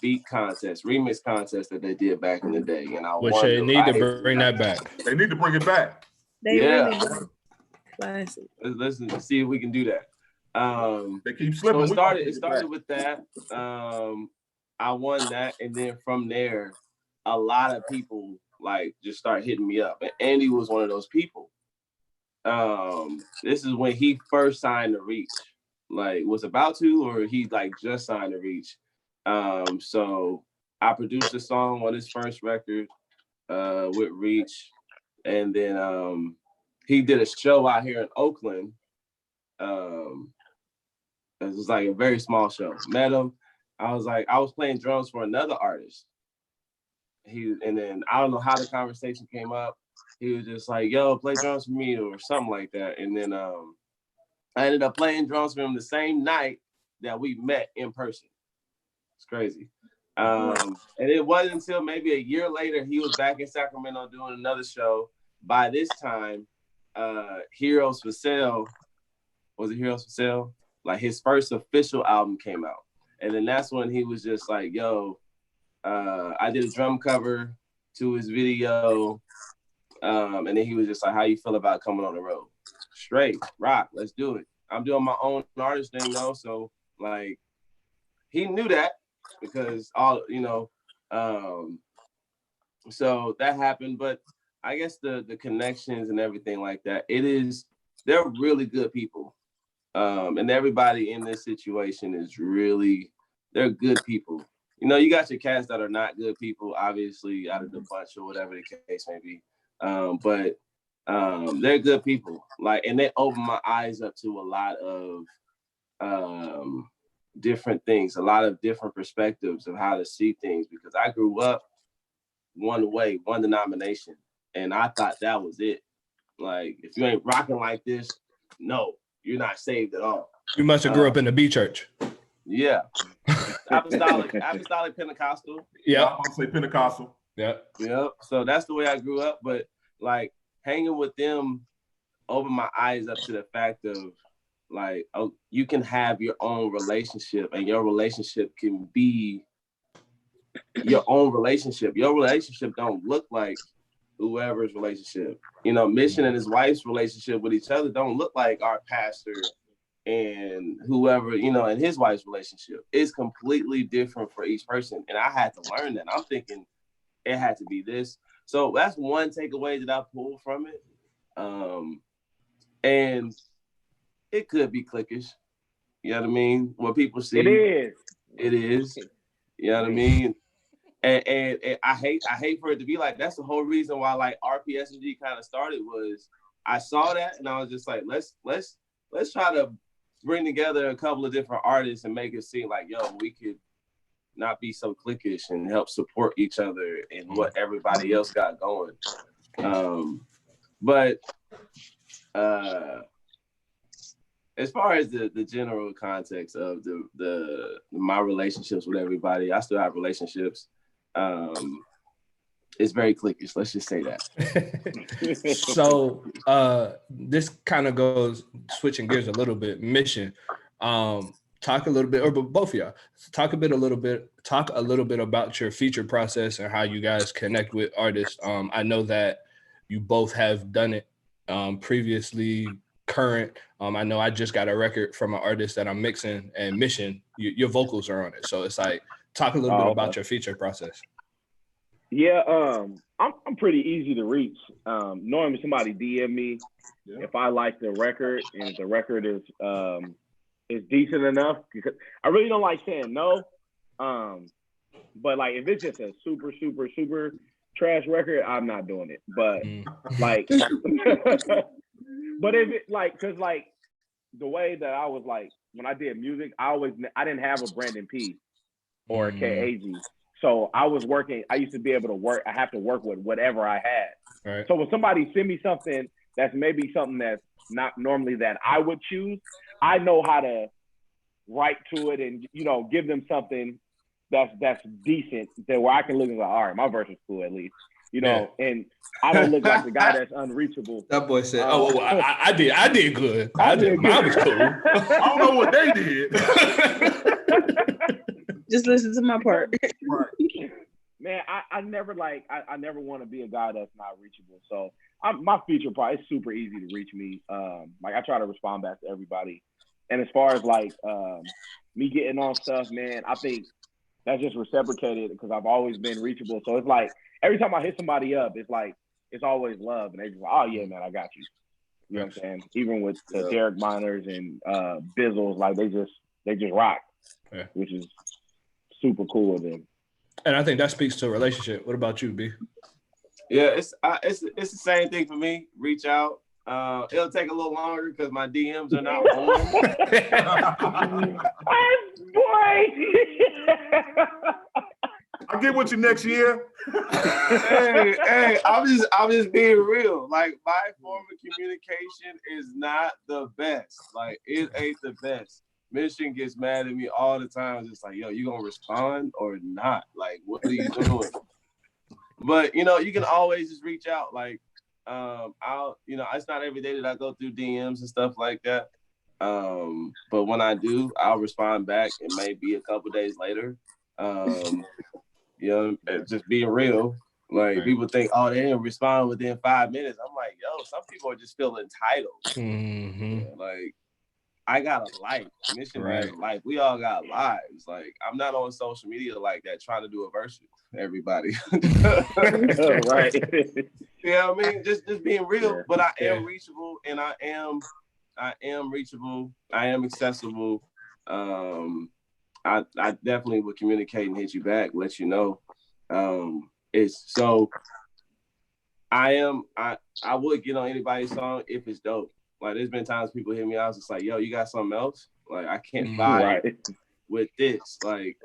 beat contest, remix contest that they did back in the day, and I wish they need to bring that back. They need to bring it back. Really classic. Let's see if we can do that. They keep slipping. So it started with that. I won that, and then from there, a lot of people just start hitting me up, and Andy was one of those people. This is when he first signed to Reach, was about to, or he just signed to Reach. So I produced a song on his first record with Reach, and then he did a show out here in Oakland. It was a very small show. Met him. I was playing drums for another artist. And then I don't know how the conversation came up. He was just like, "Yo, play drums for me," or something like that. And then I ended up playing drums for him the same night that we met in person. It's crazy. And it wasn't until maybe a year later he was back in Sacramento doing another show. By this time, Heroes for Sale, was it Heroes for Sale? His first official album came out. And then that's when he was just like, "Yo, I did a drum cover to his video." And then he was just like, "How you feel about coming on the road?" Straight, rock, let's do it. I'm doing my own artist thing though. So he knew that. Because so that happened, but I guess the connections and everything like that, they're really good people. And everybody in this situation they're good people. You got your cats that are not good people, obviously, out of the bunch or whatever the case may be. But they're good people. And they open my eyes up to a lot of different things, a lot of different perspectives of how to see things, because I grew up one way, one denomination, and I thought that was it. If you ain't rocking like this, no, you're not saved at all. You must have grew up in the B church. Yeah. Apostolic Pentecostal. Yeah, I'm gonna say Pentecostal. Yeah. So that's the way I grew up, but hanging with them opened my eyes up to the fact of you can have your own relationship, and your relationship can be your own relationship. Your relationship don't look like whoever's relationship. Mission and his wife's relationship with each other don't look like our pastor and whoever, you know, and his wife's relationship is completely different for each person. And I had to learn that. I'm thinking it had to be this. So that's one takeaway that I pulled from it. And it could be cliquish. You know what I mean? What people see. It is. You know what I mean? And I hate for it to be like, that's the whole reason why like RPSMG kind of started was I saw that and I was just like, let's try to bring together a couple of different artists and make it seem like, yo, we could not be so cliquish and help support each other and what everybody else got going. But as far as the general context of my relationships with everybody, I still have relationships. It's very cliquish. Let's just say that. So this kind of goes switching gears a little bit. Mission, talk a little bit, or both of y'all, talk a little bit about your feature process and how you guys connect with artists. I know that you both have done it previously. Current, I know I just got a record from an artist that I'm mixing, and Mission, your vocals are on it. So it's like, talk a little bit about your feature process. Yeah, I'm pretty easy to reach. Normally somebody DM me if I like the record and if the record is decent enough, because I really don't like saying no. But like if it's just a super trash record, I'm not doing it. But like but if it like, cause like the way that I was like when I did music, I didn't have a BrvndonP or a KAG. So I used to be able to work. I have to work with whatever I had. Right. So when somebody send me something that's maybe something that's not normally that I would choose, I know how to write to it and, you know, give them something that's decent, that where I can look and go, all right, my verse is cool at least, you know, and I don't look like the guy that's unreachable. That boy said, I did good. Mine was cool. I don't know what they did. Just listen to my part. Right. Man, I never want to be a guy that's not reachable. So my feature part, it's super easy to reach me. Like I try to respond back to everybody. And as far as like me getting on stuff, man, I think that's just reciprocated because I've always been reachable. So it's like every time I hit somebody up, it's like it's always love, and they just like, oh yeah, man, I got you. You know what I'm saying? Even with the Derek Miners and Bizzles, like they just rock, which is super cool of them. And I think that speaks to a relationship. What about you, B? Yeah, it's the same thing for me. Reach out. It'll take a little longer because my DMs are not on. I'll get with you next year. hey, I'm just being real. Like my form of communication is not the best. Like it ain't the best. Mission gets mad at me all the time. It's like, yo, you gonna respond or not? Like, what are you doing? But you know, you can always just reach out. Like, it's not every day that I go through DMs and stuff like that. But when I do, I'll respond back. It may be a couple days later. Just being real. Like people think, oh, they didn't respond within 5 minutes. I'm like, yo, some people are just feel entitled. Mm-hmm. Like, I got a life. Mission has a life. We all got lives. Like, I'm not on social media like that trying to do a verse with everybody. Right. You know what I mean? Just being real. But I am reachable, and I am reachable. I am accessible. I definitely would communicate and hit you back, let you know. I would get on anybody's song if it's dope. Like there's been times people hit me, I was just like, yo, you got something else? Like I can't vibe with this. Like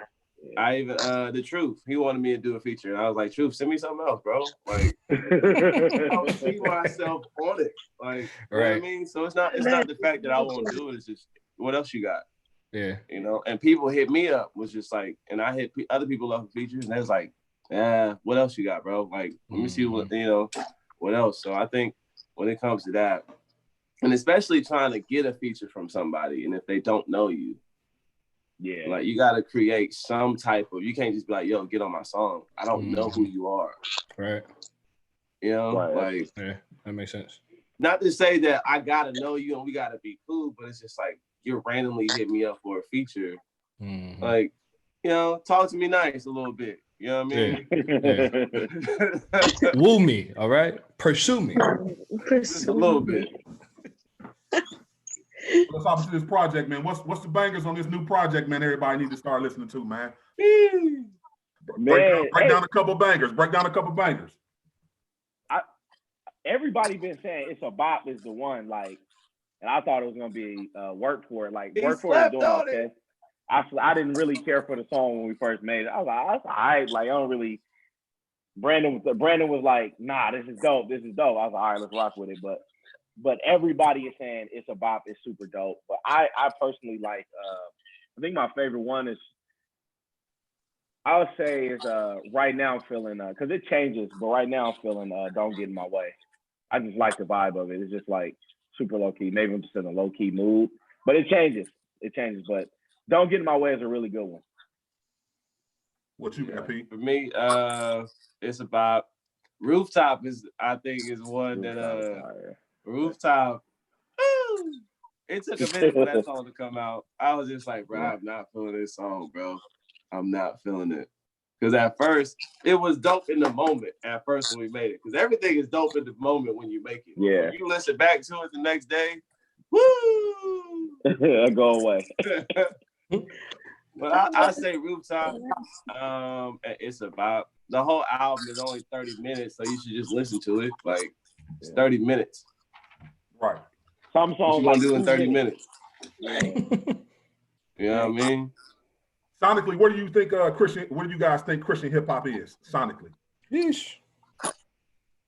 I even the Truth, he wanted me to do a feature. And I was like, Truth, send me something else, bro. Like I'll see myself on it. Like you know what I mean? So it's not the fact that I won't do it, it's just what else you got? Yeah. You know, and people hit me up was just like, and I hit other people up for features, and they was like, what else you got, bro? Like, let me see what else. So I think when it comes to that, and especially trying to get a feature from somebody, and if they don't know you, like you got to create some type of. You can't just be like, yo, get on my song. I don't know who you are. Right. You know, that makes sense. Not to say that I gotta know you and we gotta be cool, but it's just like you randomly hit me up for a feature. Like, you know, talk to me nice a little bit. You know what I mean? Yeah. Woo me, all right? Pursue me. Just a little bit. Let's hop into this project, man. What's the bangers on this new project, man? Everybody need to start listening to, man. Break down a couple bangers. Break down a couple bangers. Everybody been saying It's a Bop is the one, like, and I thought it was gonna be Work For It. Like, Work For It is doing okay. I didn't really care for the song when we first made it. I was like, that's all right. Like, I don't really. Brandon was like, nah, this is dope. This is dope. I was like, all right, let's rock with it. But everybody is saying It's a Bop is super dope. But I personally like. I think my favorite one is. I would say is right now I'm feeling because it changes, but right now I'm feeling Don't Get in My Way. I just like the vibe of it. It's just like super low key. Maybe I'm just in a low key mood, but it changes. It changes, but Don't Get in My Way is a really good one. What you got, Pete? For me, It's about Rooftop is I think is one that Rooftop. It took a minute for that song to come out. I was just like, bro, I'm not feeling this song, bro. I'm not feeling it. Because at first, it was dope in the moment at first when we made it. Because everything is dope in the moment when you make it. Yeah. When you listen back to it the next day, woo! I go away. But I say Rooftop, and It's About. The whole album is only 30 minutes, so you should just listen to it. Like, it's 30 minutes. Right. Some songs what you like gonna do in 30 minutes. Yeah. You know what I mean? Sonically, what do you think what do you guys think Christian hip hop is? Sonically. Yeesh.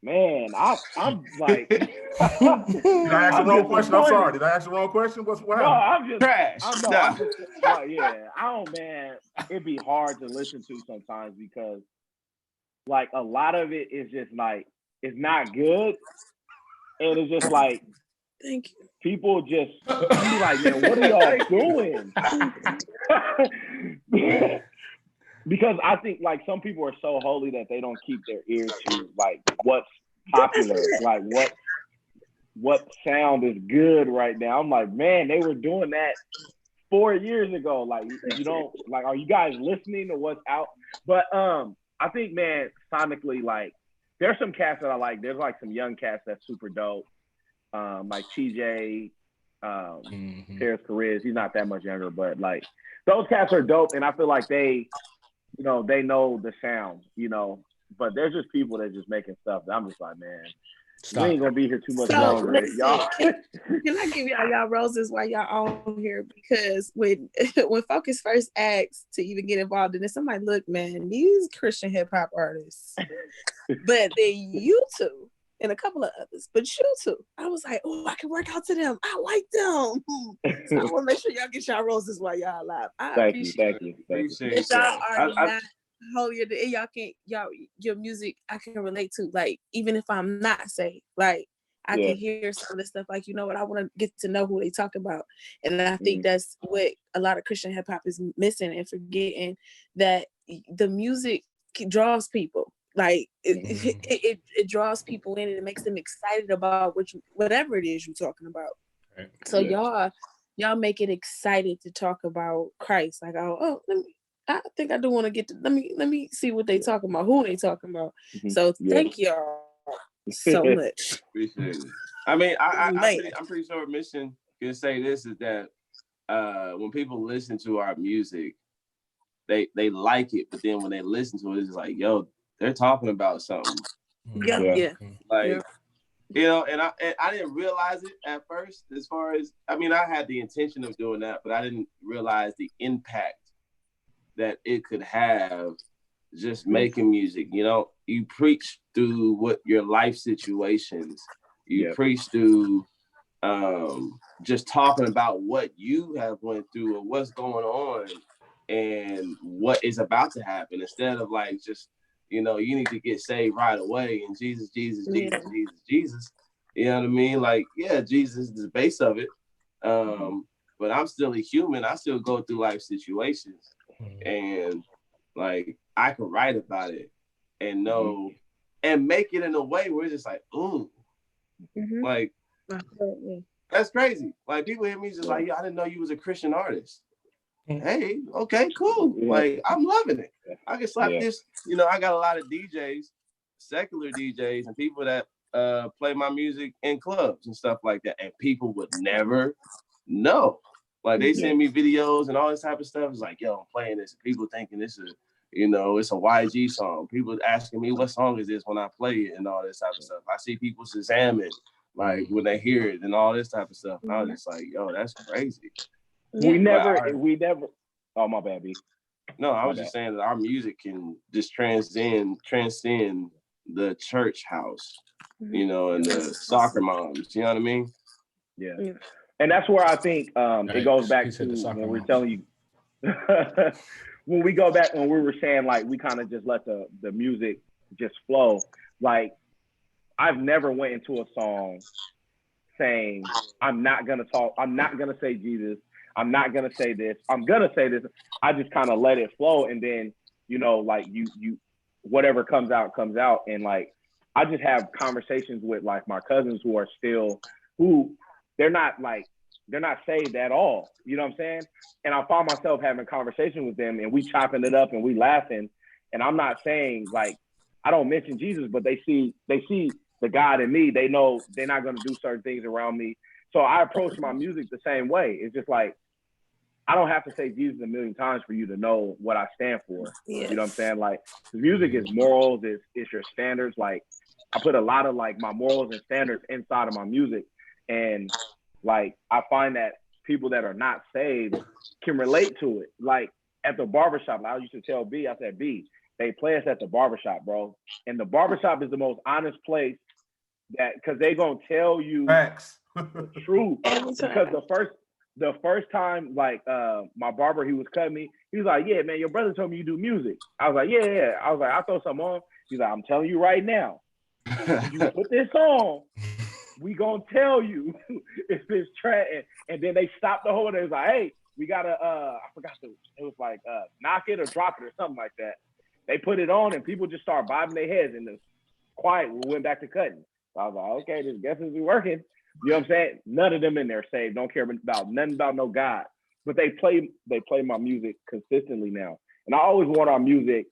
Man, I'm like Did I ask the wrong question? I'm sorry. Did I ask the wrong question? What happened? No, I'm just trash. I'm just like, yeah. I don't, man. It'd be hard to listen to sometimes because like a lot of it is just like it's not good. And it's just like thank you. People just be like, man, what are y'all doing? Because I think like some people are so holy that they don't keep their ear to like what's popular, like what sound is good right now. I'm like, man, they were doing that 4 years ago. Like you don't like, are you guys listening to what's out? But I think, man, sonically, like there's some cats that I like. There's like some young cats that's super dope. Like TJ, Paris Carriz, he's not that much younger, but like those cats are dope, and I feel like they know the sound, but there's just people that just making stuff that I'm just like, man, we ain't gonna be here too much longer. Y'all. Can I give y'all roses while y'all on here? Because when Focus first asked to even get involved in this, I'm like, look, man, these Christian hip hop artists, but they you two and a couple of others, but you two, I was like, oh, I can work out to them. I like them. So I want to make sure y'all get y'all roses while y'all alive. Thank you. If y'all are not holier than your music, I can relate to. Like, even if I'm not saved, like I can hear some of the stuff. Like, you know what? I want to get to know who they talk about, and I think that's what a lot of Christian hip hop is missing and forgetting, that the music draws people. Like it draws people in and it makes them excited about whatever it is you're talking about. Right. So y'all make it excited to talk about Christ. Like, I think I do want to get to let me see what they talking about, who they talking about. So thank y'all so much. Appreciate it. I mean, I'm pretty sure Mission can say this is that when people listen to our music, they like it, but then when they listen to it, it's like, yo, they're talking about something. Yeah. Like, and I didn't realize it at first. As far as, I mean, I had the intention of doing that, but I didn't realize the impact that it could have just making music. You preach through what your life situations. You preach through just talking about what you have went through or what's going on and what is about to happen, instead of like just, you need to get saved right away and Jesus. You know what I mean? Like, yeah, Jesus is the base of it. But I'm still a human. I still go through life situations. And like, I can write about it and know and make it in a way where it's just like, ooh, like, That's crazy. Like people hear me just like, yo, I didn't know you was a Christian artist. Hey, okay, cool. Like I'm loving it. I can slap this. You know, I got a lot of DJs, secular DJs, and people that play my music in clubs and stuff like that, and people would never know. Like they send me videos and all this type of stuff. It's like, yo, I'm playing this. People thinking this is, you know, it's a YG song. People asking me what song is this when I play it and all this type of stuff. I see people Shazam it, like when they hear it and all this type of stuff. And I was just like, yo, that's crazy. We never. Oh, my bad, B. No, I was just saying that our music can just transcend the church house, you know, and the soccer moms. You know what I mean? Yeah. And that's where I think it goes back to when we're telling you. When we go back, when we were saying like we kind of just let the music just flow. Like I've never went into a song saying I'm not gonna talk. I'm not gonna say Jesus. I'm not gonna say this. I'm gonna say this. I just kind of let it flow, and then you know, like you whatever comes out. And like I just have conversations with like my cousins who are still they're not saved at all. You know what I'm saying? And I find myself having conversations with them, and we chopping it up and we laughing. And I'm not saying like I don't mention Jesus, but they see the God in me. They know they're not gonna do certain things around me. So I approach my music the same way. It's just like I don't have to say Jesus a million times for you to know what I stand for. You know what I'm saying? Like the music is morals, it's your standards. Like I put a lot of like my morals and standards inside of my music. And like I find that people that are not saved can relate to it. Like at the barbershop, I used to tell B, I said, B, they play us at the barbershop, bro. And the barbershop is the most honest place that because they gonna tell you the truth. Because the first time, like my barber, he was cutting me. He was like, "Yeah, man, your brother told me you do music." I was like, "Yeah." I was like, "I'll throw something on." He's like, "I'm telling you right now, if you put this on, we gonna tell you if it's trash." And then they stopped the whole day. It was like, "Hey, we gotta." I forgot it was like knock it or drop it or something like that. They put it on and people just start bobbing their heads and the quiet. We went back to cutting. So I was like, "Okay, this guess is working." You know what I'm saying? None of them in there saved. Don't care about nothing about no God. But they play my music consistently now. And I always want our music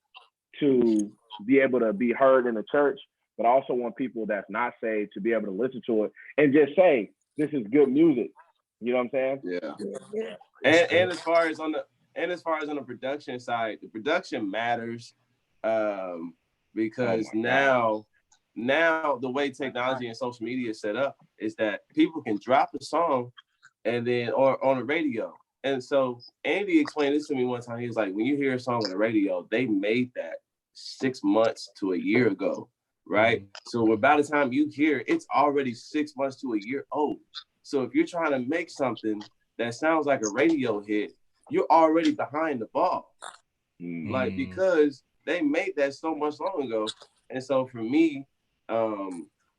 to be able to be heard in the church, but I also want people that's not saved to be able to listen to it and just say, this is good music. You know what I'm saying? Yeah. And as far as on the production side, the production matters because now the way technology and social media is set up is that people can drop a song and then or on the radio. And so Andy explained this to me one time. He was like, when you hear a song on the radio, they made that 6 months to a year ago, right? So by the time you hear it, it's already 6 months to a year old. So if you're trying to make something that sounds like a radio hit, you're already behind the ball. Like because they made that so much long ago. And so for me,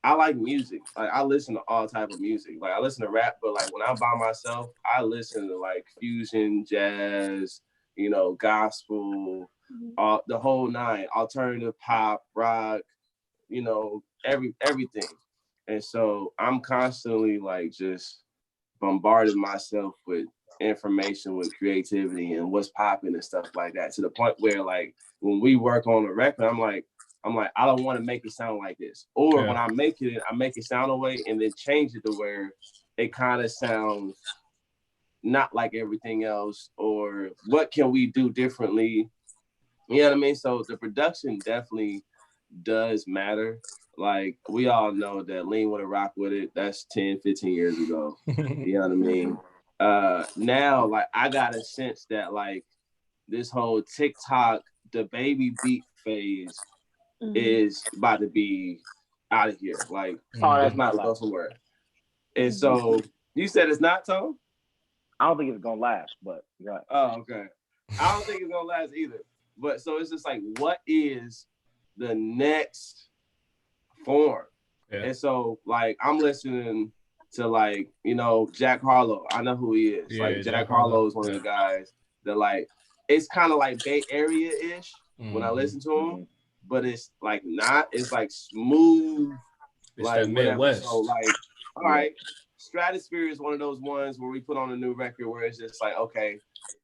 I like music. Like I listen to all type of music. Like I listen to rap, but like when I'm by myself, I listen to like fusion, jazz, you know, gospel, the whole nine, alternative pop, rock, you know, everything. And so I'm constantly like just bombarding myself with information, with creativity and what's popping and stuff like that, to the point where like when we work on a record, I'm like, I don't want to make it sound like this. Or when I make it sound away and then change it to where it kind of sounds not like everything else, or what can we do differently? You know what I mean? So the production definitely does matter. Like we all know that Lean With It, Rock With It, that's 10, 15 years ago. You know what I mean? Now, like I got a sense that like this whole TikTok, the baby beat phase is about to be out of here. Like it's not to go somewhere. And so you said it's not, Tom? I don't think it's gonna last, but right. Oh, okay. I don't think it's gonna last either. But so it's just like, what is the next form? And so like I'm listening to like, you know, Jack Harlow. I know who he is. Like Jack Harlow is one of the guys that like it's kind of like Bay Area-ish when I listen to him. But it's like not, it's like smooth, it's like that Midwest. So like, all right. Stratosphere is one of those ones where we put on a new record where it's just like, okay,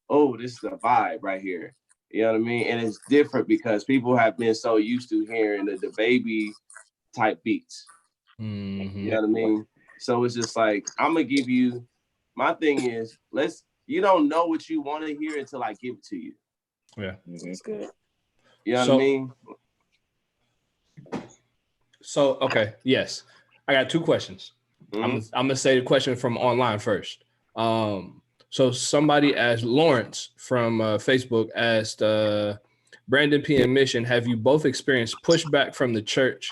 oh, this is a vibe right here. You know what I mean? And it's different because people have been so used to hearing the baby type beats. Mm-hmm. You know what I mean? So it's just like, I'm gonna give you, my thing is, you don't know what you want to hear until I give it to you. Yeah. That's good. You know what I mean? So, okay, yes. I got two questions. I'm gonna say the question from online first. So somebody asked, Lawrence from Facebook asked, Brandon P and Mission, have you both experienced pushback from the church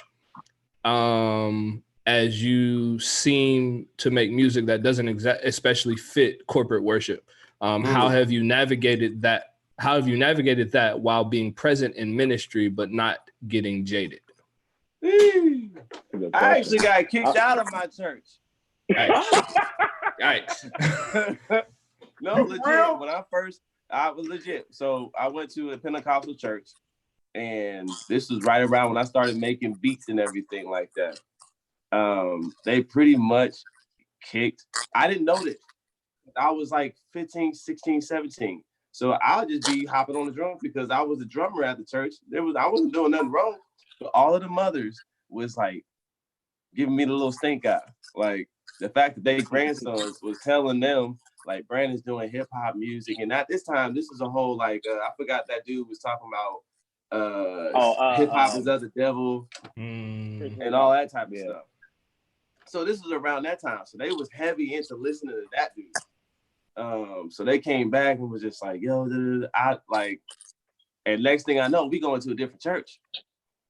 as you seem to make music that doesn't especially fit corporate worship? How have you navigated that? How have you navigated that while being present in ministry but not getting jaded? I actually got kicked out of my church. Yikes. No, legit. When I was legit. So I went to a Pentecostal church, and this was right around when I started making beats and everything like that. They pretty much kicked. I didn't know this. I was like 15, 16, 17. So I'll just be hopping on the drums because I was a drummer at the church. I wasn't doing nothing wrong. But all of the mothers was like giving me the little stink eye. Like the fact that their grandsons was telling them like Brandon's doing hip hop music. And at this time, this is a whole like I forgot that dude was talking about hip hop is of the devil and all that type of stuff. So this was around that time. So they was heavy into listening to that dude. So they came back and was just like, yo, I like, and next thing I know, we going to a different church.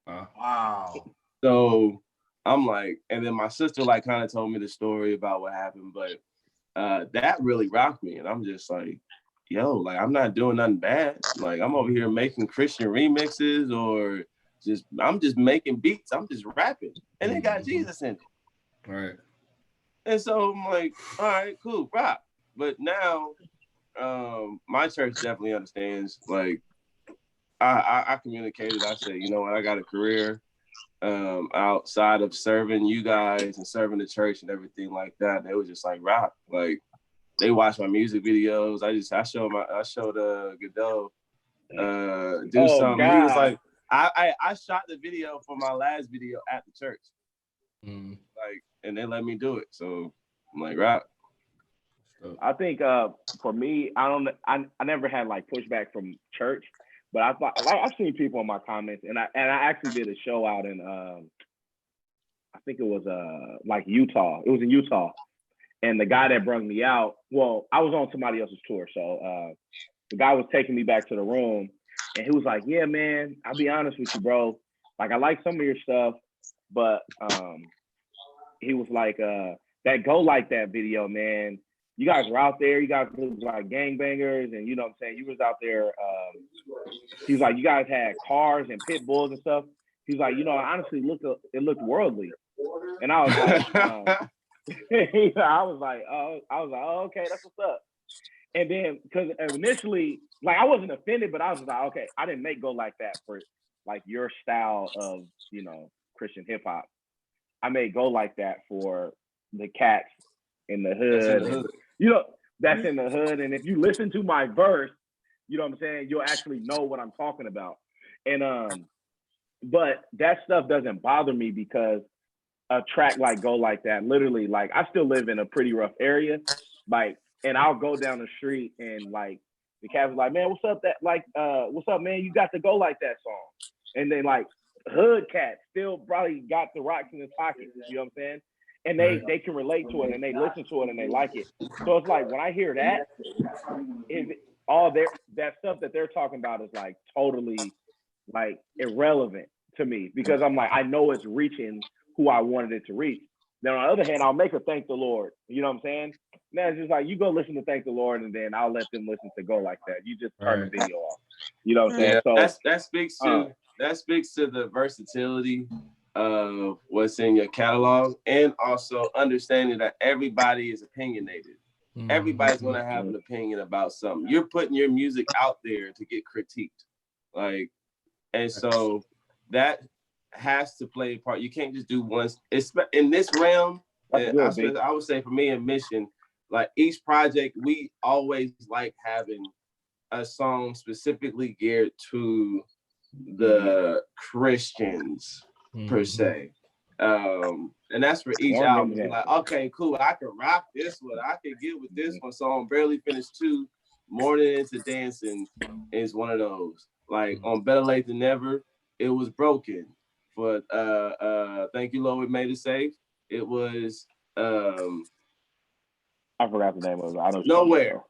Wow. So I'm like, and then my sister like kind of told me the story about what happened, but that really rocked me. And I'm just like, yo, like I'm not doing nothing bad. Like I'm over here making Christian remixes or I'm just making beats. I'm just rapping. And it got Jesus in it. Right. And so I'm like, all right, cool, rock. But now my church definitely understands. Like I communicated, I said, you know what, I got a career outside of serving you guys and serving the church and everything like that. And they was just like, rock. Like they watch my music videos. I showed Godot do something. God. He was like, I shot the video for my last video at the church. Like, and they let me do it. So I'm like, rock. I think for me, I never had like pushback from church, but I've seen people in my comments, and I actually did a show out in I think it was like Utah. It was in Utah, and the guy that brought me out, well, I was on somebody else's tour, so the guy was taking me back to the room, and he was like, "Yeah, man, I'll be honest with you, bro. Like, I like some of your stuff, but he was like, that Go Like That video, man. You guys were out there. You guys looked like gangbangers, and you know what I'm saying. You was out there. He was like, you guys had cars and pit bulls and stuff. He's like, you know, honestly, it looked worldly. And I was like, I was like, oh, okay, that's what's up. And then, because initially, like, I wasn't offended, but I was just like, okay, I didn't make Go Like That for like your style of, you know, Christian hip hop. I made Go Like That for the cats in the hood. And, you know, that's in the hood. And if you listen to my verse, you know what I'm saying, you'll actually know what I'm talking about. And but that stuff doesn't bother me because a track like Go Like That, literally, like, I still live in a pretty rough area, like, and I'll go down the street and like the cat was like, man, what's up, what's up, man? You got the Go Like That song. And then like hood cats still probably got the rocks in his pocket, you know what I'm saying? And they can relate to it and they listen to it and they like it. So it's like when I hear that, that stuff that they're talking about is like totally like irrelevant to me, because I'm like, I know it's reaching who I wanted it to reach. Then on the other hand, I'll make a Thank the Lord. You know what I'm saying? Now it's just like, you go listen to Thank the Lord, and then I'll let them listen to Go Like That. You just turn the video off. You know what I'm saying? Yeah, so that speaks to the versatility of what's in your catalog, and also understanding that everybody is opinionated. Everybody's gonna have an opinion about something. You're putting your music out there to get critiqued, like, and so that has to play a part. You can't just do one. It's in this realm. I would say for me and Mission, like each project, we always like having a song specifically geared to the Christians per se. And that's for each album. You're like, okay, cool, I can rock this one. I can get with this one. So on Barely Finished 2, Morning Into Dancing is one of those. Like on Better Late Than Never, it was Broken. For Thank You, Lord, We Made It Safe, it was I forgot the name of it. I don't Nowhere.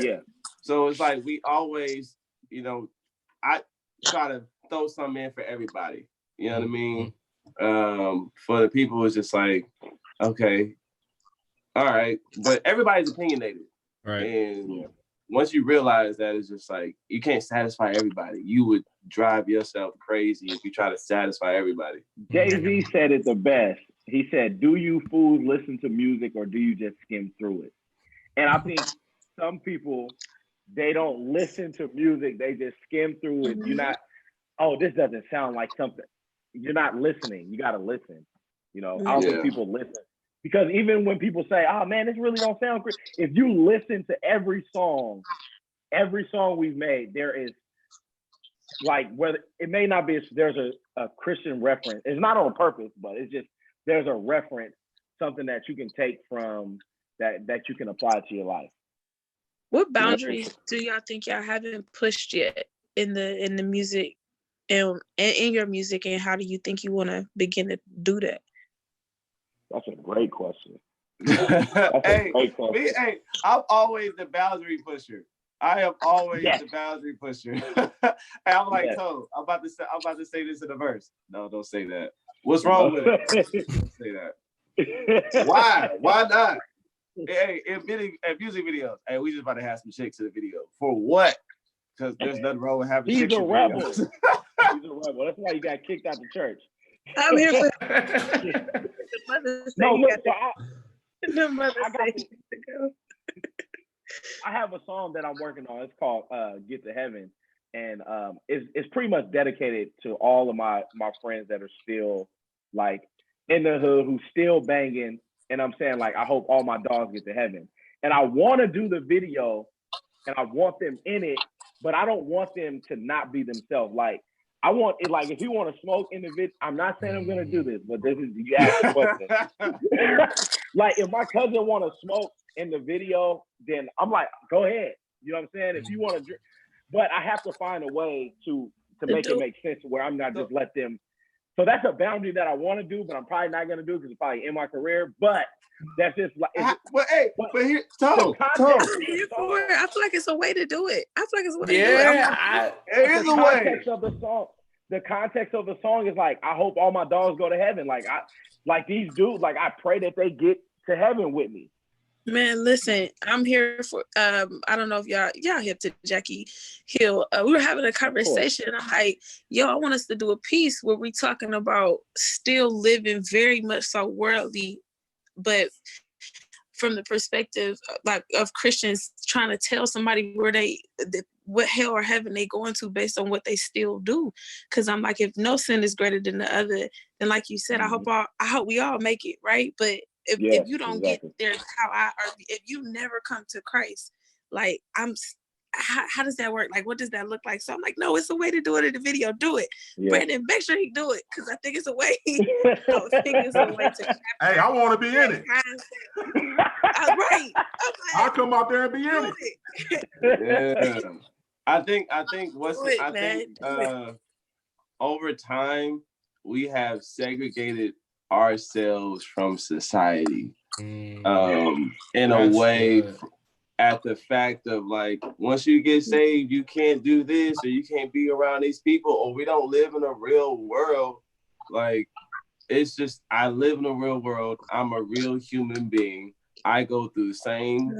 Yeah. So it's like we always, you know, I try to throw something in for everybody. You know what I mean? For the people, it's just like, okay, all right, but everybody's opinionated, right? And once you realize that, it's just like you can't satisfy everybody. You would drive yourself crazy if you try to satisfy everybody. Jay-Z said it the best. He said, "Do you fools listen to music or do you just skim through it?" And I think some people, they don't listen to music; they just skim through it. You're not, oh, this doesn't sound like something. You're not listening. You got to listen. You know, I don't think people listen. Because even when people say, oh man, this really don't sound great. If you listen to every song we've made, there is like, whether it may not be, there's a Christian reference. It's not on purpose, but it's just, there's a reference, something that you can take from that you can apply to your life. What boundaries do y'all think y'all haven't pushed yet in the music and in your music, and how do you think you want to begin to do that? That's a great question. Hey, I'm always the boundary pusher. I am always the boundary pusher. And I'm like, Toe, I'm about to say this in a verse. No, don't say that. What's wrong with it? Don't say that. Why? Why not? Hey, in music videos, hey, we just about to have some chicks in the video. For what? Because there's nothing wrong with having chicks in the video. He's a rebel. That's why you got kicked out the church. I'm here for I have a song that I'm working on. It's called Get to Heaven. And it's pretty much dedicated to all of my friends that are still like in the hood, who's still banging. And I'm saying, like, I hope all my dogs get to heaven. And I want to do the video and I want them in it, but I don't want them to not be themselves. Like, I want it, like, if you want to smoke in the video, I'm not saying I'm gonna do this, but this is, you ask the question. Like, if my cousin want to smoke in the video, then I'm like, go ahead. You know what I'm saying? If you want to drink, but I have to find a way to make it make sense where I'm not just let them. So that's a boundary that I want to do, but I'm probably not gonna do because it's probably in my career. But that's just like, but here, Tom. I feel like it's a way to do it. I feel like it's a way to do it. It is a way. The context of the song is like, I hope all my dogs go to heaven. Like these dudes, like I pray that they get to heaven with me. Man, listen, I'm here for, I don't know if y'all hip to Jackie Hill. We were having a conversation. I'm like, yo, I want us to do a piece where we're talking about still living very much so worldly, but from the perspective like of Christians trying to tell somebody what hell or heaven they going to based on what they still do. Because I'm like, if no sin is greater than the other, then like you said, I hope we all make it, right? But if you don't get there, if you never come to Christ, like how does that work? Like, what does that look like? So I'm like, no, it's a way to do it in the video. Do it. Yeah. Brandon, make sure he do it, because I think it's a way. Hey, I want to be in it. Right. I'll come out there and be in it. Yeah. I think over time we have segregated ourselves from society in a way at the fact of like, once you get saved, you can't do this, or you can't be around these people, or we don't live in a real world. Like, it's just, I live in a real world. I'm a real human being. I go through the same,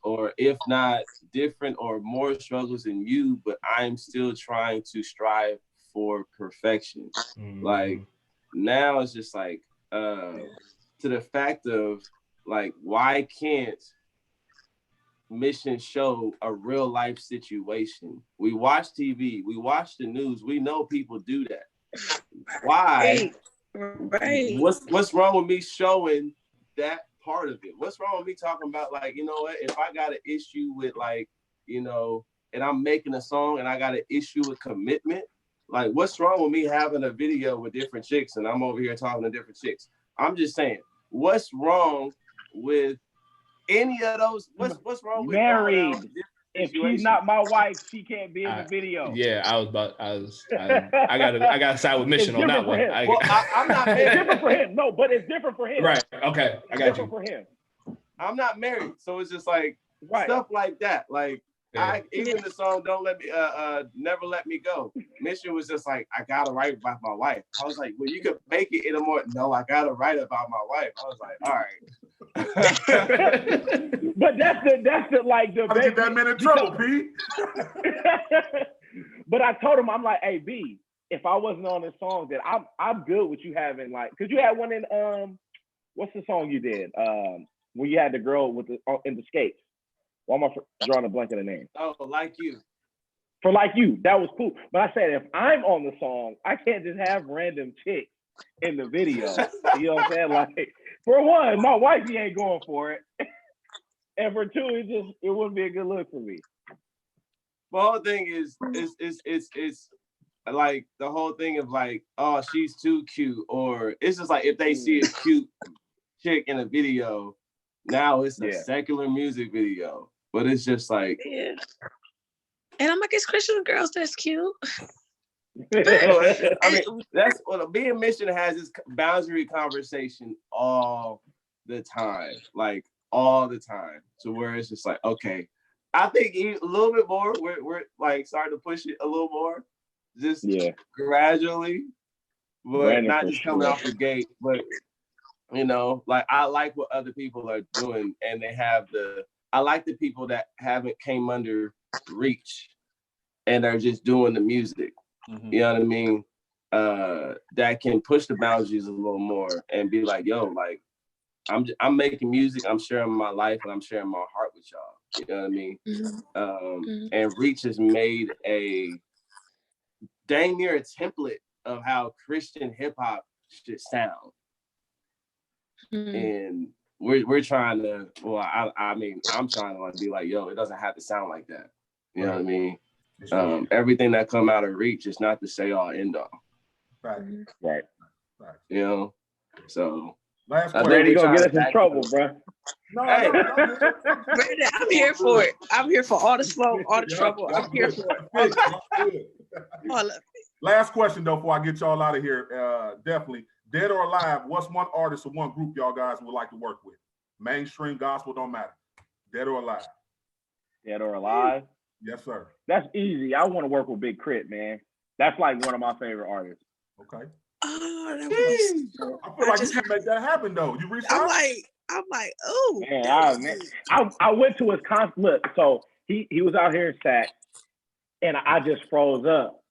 or if not different or more struggles than you, but I'm still trying to strive for perfection. Like, now it's just like, to the fact of like, why can't Mission show a real life situation? We watch TV, we watch the news, we know people do that. Why Right. What's wrong with me showing that part of it? What's wrong with me talking about, like, you know what, if I got an issue with, like, you know, and I'm making a song and I got an issue with commitment, like, what's wrong with me having a video with different chicks and I'm over here talking to different chicks? I'm just saying, what's wrong with any of those? What's wrong with married? If she's not my wife, she can't be in the video. Yeah, I gotta side with Mission on that one. I'm not married. It's different for him. No, but it's different for him. Right. Okay. I got you. For him. I'm not married, so it's just like stuff like that. Like, even the song "Don't Let Me," "Never Let Me Go." Mission was just like, I gotta write about my wife. I was like, well, you could make it in a more. No, I gotta write about my wife. I was like, all right. But that's the like the. How to get that man in trouble, Pete? But I told him, I'm like, hey B, if I wasn't on this song, then I'm good with you having, like, because you had one in what's the song you did when you had the girl with the in the skates. Why am I drawing a blank of the name? Oh, Like You. For Like You, that was cool. But I said, if I'm on the song, I can't just have random chicks in the video. You know what I'm saying? Like, for one, my wifey ain't going for it. And for two, it wouldn't be a good look for me. The whole thing is like the whole thing of like, oh, she's too cute, or it's just like if they see a cute chick in a video, now it's a secular music video. But it's just like, and I'm like, it's Christian girls that's cute. I mean, that's what being Mission has this boundary conversation all the time, like all the time, to where it's just like, okay, I think a little bit more. We're like starting to push it a little more, just gradually, but not just coming off the gate. But you know, like I like what other people are doing, and they have I like the people that haven't came under reach and are just doing the music. You know what I mean? That can push the boundaries a little more and be like, yo, like I'm making music, I'm sharing my life, and I'm sharing my heart with y'all. You know what I mean? And Reach has made a dang near a template of how Christian hip hop should sound. And we're trying to, well, I mean, I'm trying to like be like, yo, it doesn't have to sound like that. You know what I mean? Everything that come out of Reach is not to say all end all. Right. You know? So last question. You gonna get us in trouble, bro. No, hey. Brandon, I'm here for it. I'm here for all the smoke, all the trouble. I'm here for it. Last question though, before I get y'all out of here. Definitely, dead or alive, what's one artist or one group y'all guys would like to work with? Mainstream, gospel, don't matter. Dead or alive. Dead or alive? Yes, sir. That's easy. I want to work with Big Crit, man. That's like one of my favorite artists. Okay. Oh, that was I feel like you can make that happen though. You reached out? I'm like, oh. Man, I went to his concert. Look, so he was out here in Sac, and I just froze up.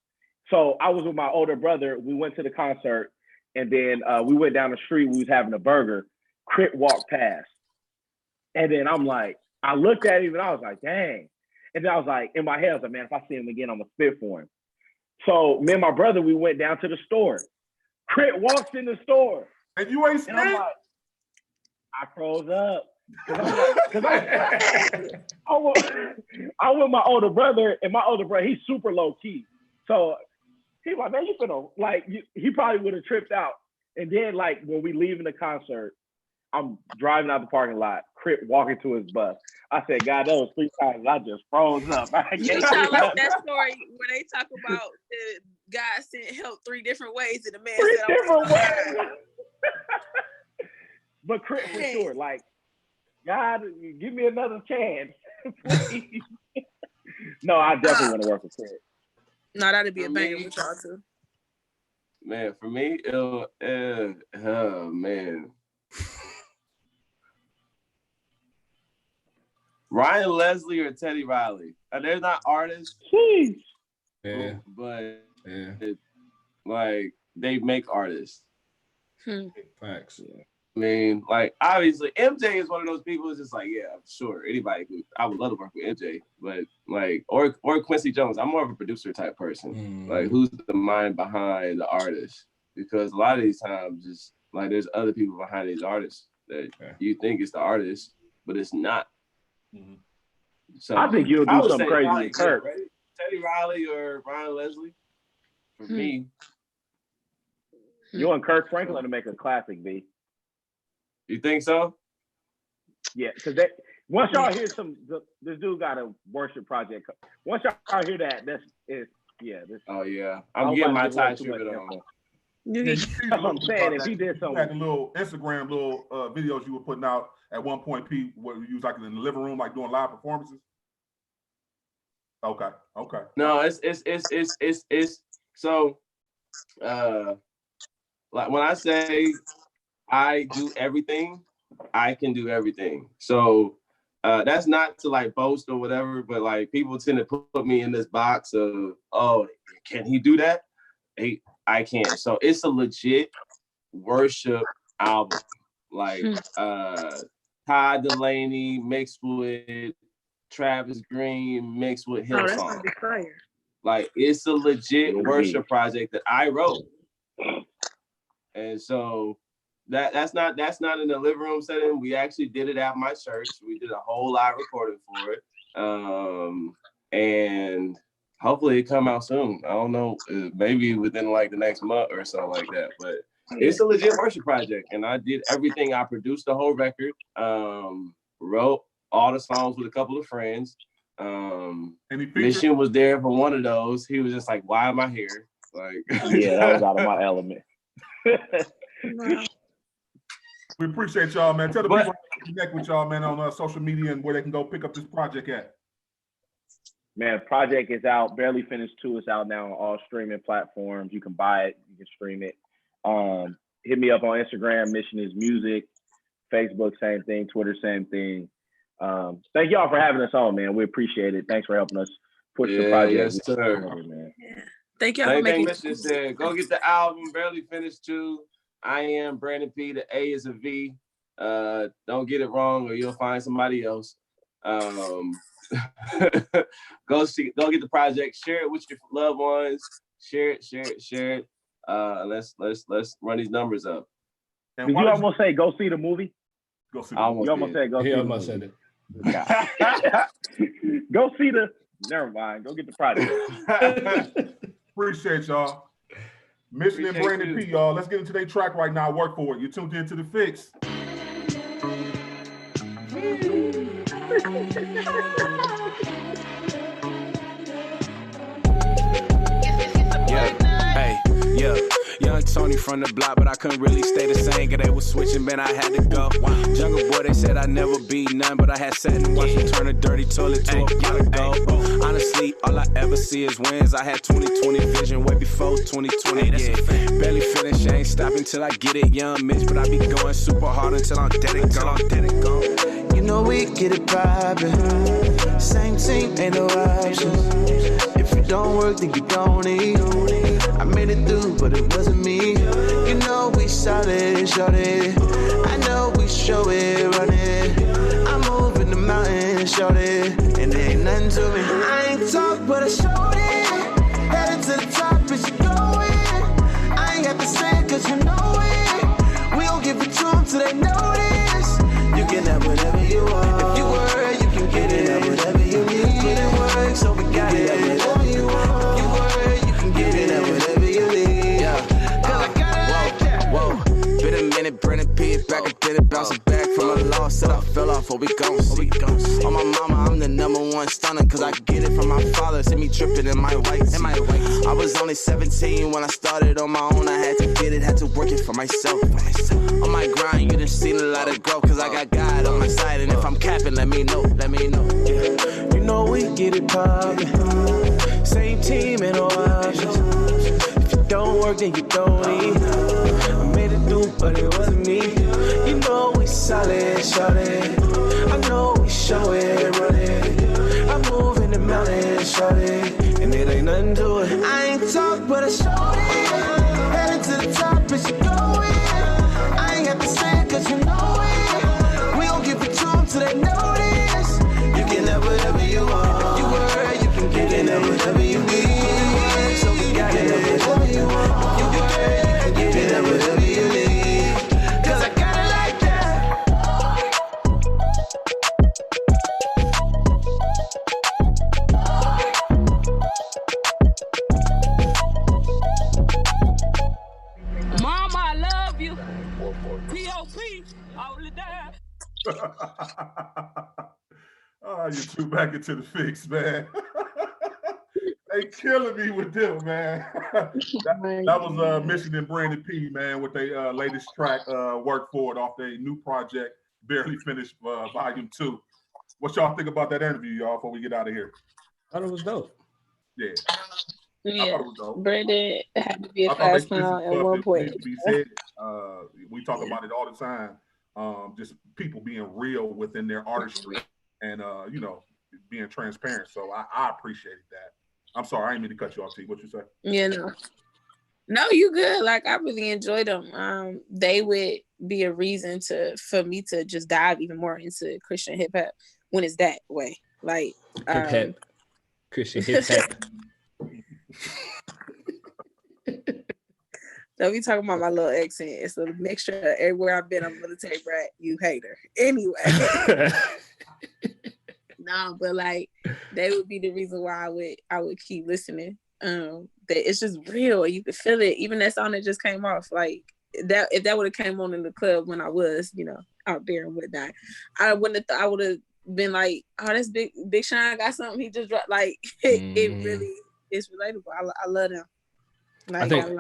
So I was with my older brother. We went to the concert, and then we went down the street. We was having a burger. Crit walked past, and then I'm like, I looked at him, and I was like, dang. And then I was like, in my head, I was like, man, if I see him again, I'm gonna spit for him. So me and my brother, we went down to the store. Crit walks in the store. And you ain't spit? I'm like, I froze up. Cause I'm with my older brother, and my older brother, he's super low key. So he's like, man, you finna, like, he probably would have tripped out. And then, like, when we leaving the concert, I'm driving out the parking lot, Crit walking to his bus. I said, God, that was 3 times. I just froze up. You sound like that story where they talk about the God sent help 3 different ways, and the man 3 said, different ways. But Crit for sure, like, God, give me another chance, please. No, I definitely want to work with Crit. No, that'd be a banger with y'all too. Man, for me, oh man. Ryan Leslie or Teddy Riley? They're not artists. Yeah. But like they make artists. Facts. Yeah. I mean, like obviously MJ is one of those people who's just like, yeah, sure, anybody could. I would love to work with MJ, but like or Quincy Jones. I'm more of a producer type person. Like who's the mind behind the artist? because a lot of these times, just like there's other people behind these artists that you think it's the artist, but it's not. Mm-hmm. So I think you'll do something crazy with Kirk. Teddy Riley or Ryan Leslie. For me. You and Kirk Franklin to make a classic, B. You think so? Yeah, because once y'all hear this dude got a worship project. Once y'all hear that, this. Oh yeah, I'm getting my tie shirt on. That's what I'm saying. If he did something, you had the little Instagram videos you were putting out at one point, Pete, where you was like in the living room, like doing live performances. Okay. No, it's so. Like when I say I do everything, I can do everything. So that's not to like boast or whatever, but like people tend to put me in this box of, oh, can he do that? I can. So it's a legit worship album. Like Todd Delaney mixed with Travis Green mixed with Hillsong. Like it's a legit worship project that I wrote. And so that's not in the living room setting. We actually did it at my church. We did a whole live recording for it. And hopefully it come out soon. I don't know, maybe within like the next month or something like that. But it's a legit worship project. And I did everything. I produced the whole record, wrote all the songs with a couple of friends. Mission was there for one of those. He was just like, why am I here? Like, yeah, that was out of my element. We appreciate y'all, man. Tell the people to connect with y'all, man, on social media and where they can go pick up this project at. Man, project is out. Barely Finished 2 is out now on all streaming platforms. You can buy it. You can stream it. Hit me up on Instagram. Mission is Music. Facebook, same thing. Twitter, same thing. Thank y'all for having us on, man. We appreciate it. Thanks for helping us push the project. Yes, sir. Man. Thank y'all for making Mission said, go get the album, Barely Finished 2. I am Brandon P. The A is a V. Don't get it wrong or you'll find somebody else. Go get the project, share it with your loved ones, share it. Let's run these numbers up. Did you almost say go see the movie? Go see the movie. You almost said go see the movie. Said it. Go see the never mind. Go get the project. Appreciate y'all. Mission and Brandon P, y'all. Let's get into their track right now. Work for it. You're tuned into the Fixx. Young Tony from the block, but I couldn't really stay the same, cause they was switching, man, I had to go. Jungle boy, they said I'd never be none, but I had sat and watched them turn a dirty toilet to a pot of gold. Honestly, all I ever see is wins. I had 20/20 vision way before 2020, yeah. Barely finished, ain't stopping till I get it, young Mitch, but I be going super hard until I'm dead and gone. You know we get it poppin'. Same team, ain't no options. If you don't work, then you don't eat. I made it through, but it wasn't me. You know we solid, shorty. I know we show it, run it. I'm moving the mountain, shorty. And there ain't nothing to me. I ain't talk, but I showed it. Headed to the top, as you going. I ain't got to say it, cause you know it. We gon' give it to them till they notice. You can have whatever you want. If you were, you can get it. Have whatever you need. Put in work, so we got it. Whatever you want. If you were, you can get it. Have whatever you need. Cause I got it. Whoa. Been a minute, Brandon P. Back up, did it, bouncing back from a loss. Said I fell off, what we gon' see. On my mama, I'm the #1 stunner, cause I get it from my father. See me tripping in my white tee. I was only 17 when I started on my own. I had to get it, had to work it for myself. On my grind, you done seen a lot of growth, cause I got God on my side. And if I'm capping, let me know. Yeah. You know we get it poppin'. Same team and no options. If you don't work, then you don't eat. I made it through, but it wasn't me. You know we solid, shorty. I know we show it, run it. I'm moving the mountain, shorty. And it ain't nothing to it. I ain't talk, but I showed it. Headed to the top, as you going. I ain't got to say it, cause you know it. We gon' give it to them till they notice. You can have whatever you want. If you were, you can get it. Have whatever you need. So we got it. Whatever you want. If you were, you can get it. Oh, you two back into the Fixx, man. They killing me with them, man. that was Mission and BrvndonP, man, with their latest track, Work For It, off their new project, Barely Finished, Volume 2. What y'all think about that interview, y'all, before we get out of here? I thought it was dope. Yeah. Yeah. I thought it was dope. Brandon had to be a I thought fast clown at one point. Needs to be said. We talk about it all the time. Just people being real within their artistry and being transparent. So I appreciated that. I'm sorry, I didn't mean to cut you off, T. What you say? Yeah, no, you good. Like, I really enjoyed them. They would be a reason for me to just dive even more into Christian hip hop when it's that way. Like hip hop, Christian hip hop. Don't be talking about my little accent. It's a mixture of everywhere I've been. I'm a military brat. You hater. Anyway. No, but like they would be the reason why I would keep listening. That it's just real. You could feel it. Even that song that just came off, like that. If that would have came on in the club when I was, out there and whatnot, I wouldn't have. I would have been like, "Oh, that's Big Sean got something he just dropped." Like it really is relatable. I love them. Like, I think.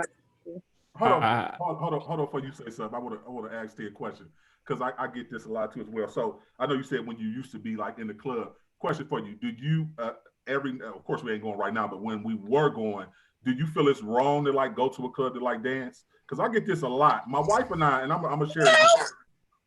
Hold on before you say something. I want to ask you a question because I get this a lot too as well. So I know you said when you used to be like in the club. Question for you: did you of course we ain't going right now, but when we were going, did you feel it's wrong to like go to a club to like dance? Because I get this a lot. My wife and I'm gonna share it.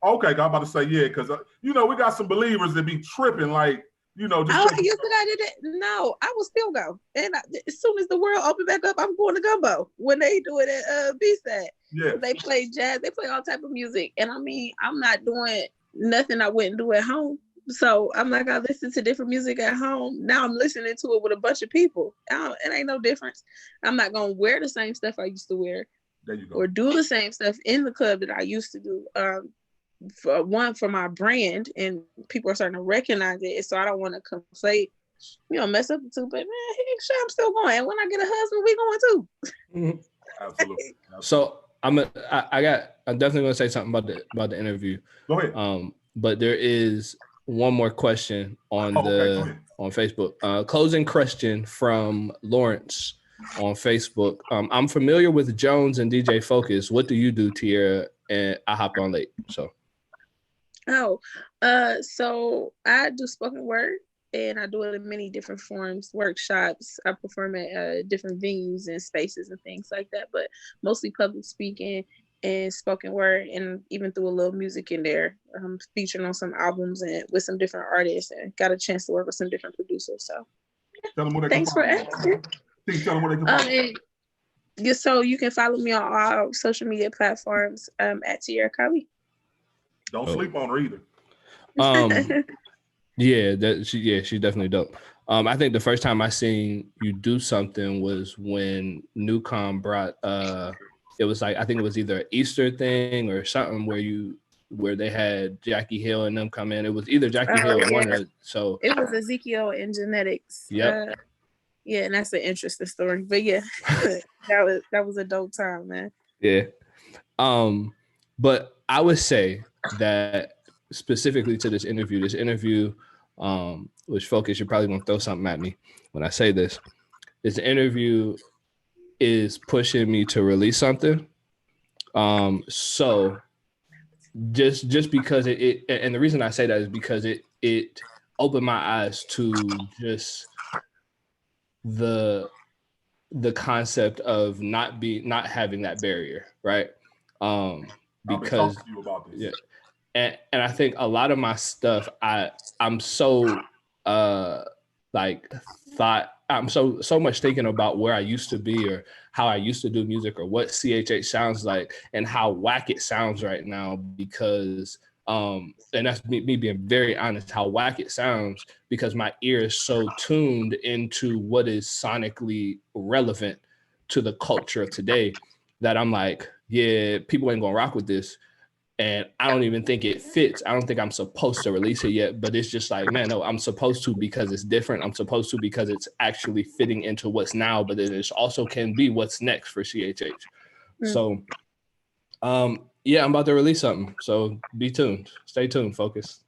Okay, I'm about to say yeah, because we got some believers that be tripping like. Just you think I did it? No, I will still go. And as soon as the world open back up, I'm going to Gumbo when they do it at B-Side. Yeah. They play jazz, they play all type of music. And I mean, I'm not doing nothing I wouldn't do at home. So I'm like, I listen to different music at home. Now I'm listening to it with a bunch of people. It ain't no difference. I'm not gonna wear the same stuff I used to wear. There you go. Or do the same stuff in the club that I used to do. For my brand, and people are starting to recognize it, so I don't want to conflate, mess up the two. But man, sure, I'm still going. And when I get a husband, we going too. Mm-hmm. Absolutely. So I'm definitely gonna say something about the interview. Go ahead. But there is one more question on on Facebook. Closing question from Lawrence on Facebook. I'm familiar with Jones and DJ Focus. What do you do, Tierra? And I hopped on late, so. So I do spoken word, and I do it in many different forms, workshops. I perform at different venues and spaces and things like that, but mostly public speaking and spoken word, and even threw a little music in there. Featuring on some albums and with some different artists, and got a chance to work with some different producers. So thanks for asking. Tell them where they can find you. So you can follow me on all social media platforms at Tierra Kali. Don't sleep on her either. She's definitely dope. I think the first time I seen you do something was when Newcom brought it was like, I think it was either an Easter thing or something where they had Jackie Hill and them come in. It was either Jackie Hill or one of the, so it was Ezekiel and Genetics. Yep. Yeah, and that's an interesting story. But yeah, that was a dope time, man. Yeah. But I would say that specifically to this interview, which Focus, you're probably gonna throw something at me when I say this. This interview is pushing me to release something. So just because it and the reason I say that is because it opened my eyes to just the concept of not having that barrier, right? Because you about this. Yeah, and I think a lot of my stuff, I'm so I'm so much thinking about where I used to be or how I used to do music or what CHH sounds like and how whack it sounds right now because and that's me being very honest, how whack it sounds because my ear is so tuned into what is sonically relevant to the culture of today that I'm like, yeah, people ain't gonna rock with this. And I don't even think it fits. I don't think I'm supposed to release it yet, but it's just like, man, no, I'm supposed to because it's different. I'm supposed to because it's actually fitting into what's now, but it also can be what's next for CHH. Mm. So, yeah, I'm about to release something. So be tuned. Stay tuned, Focus.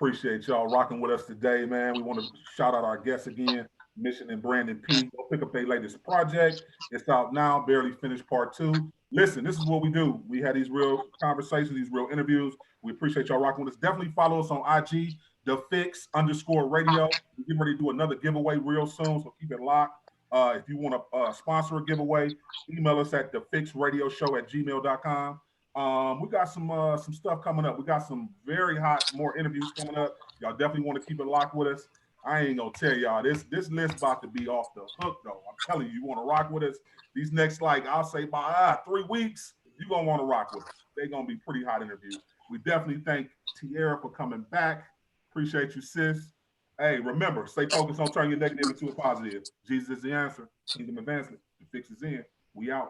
Appreciate y'all rocking with us today, man. We want to shout out our guests again, Mission and Brandon P. Go pick up their latest project. It's out now, barely finished part 2. Listen, this is what we do. We had these real conversations, these real interviews. We appreciate y'all rocking with us. Definitely follow us on IG, the Fixx_radio. We're getting ready to do another giveaway real soon, so keep it locked. If you want to sponsor a giveaway, email us at thefixradioshow@gmail.com. We got some stuff coming up. We got some very hot more interviews coming up. Y'all definitely want to keep it locked with us. I ain't gonna tell y'all this list about to be off the hook though. I'm telling you, you want to rock with us. These next, like I'll say by 3 weeks, you're gonna want to rock with us. They're gonna be pretty hot interviews. We definitely thank Tierra for coming back. Appreciate you, sis. Hey, remember, stay focused on turning your negative into a positive. Jesus is the answer. Kingdom advancement. The Fixx is in. We out.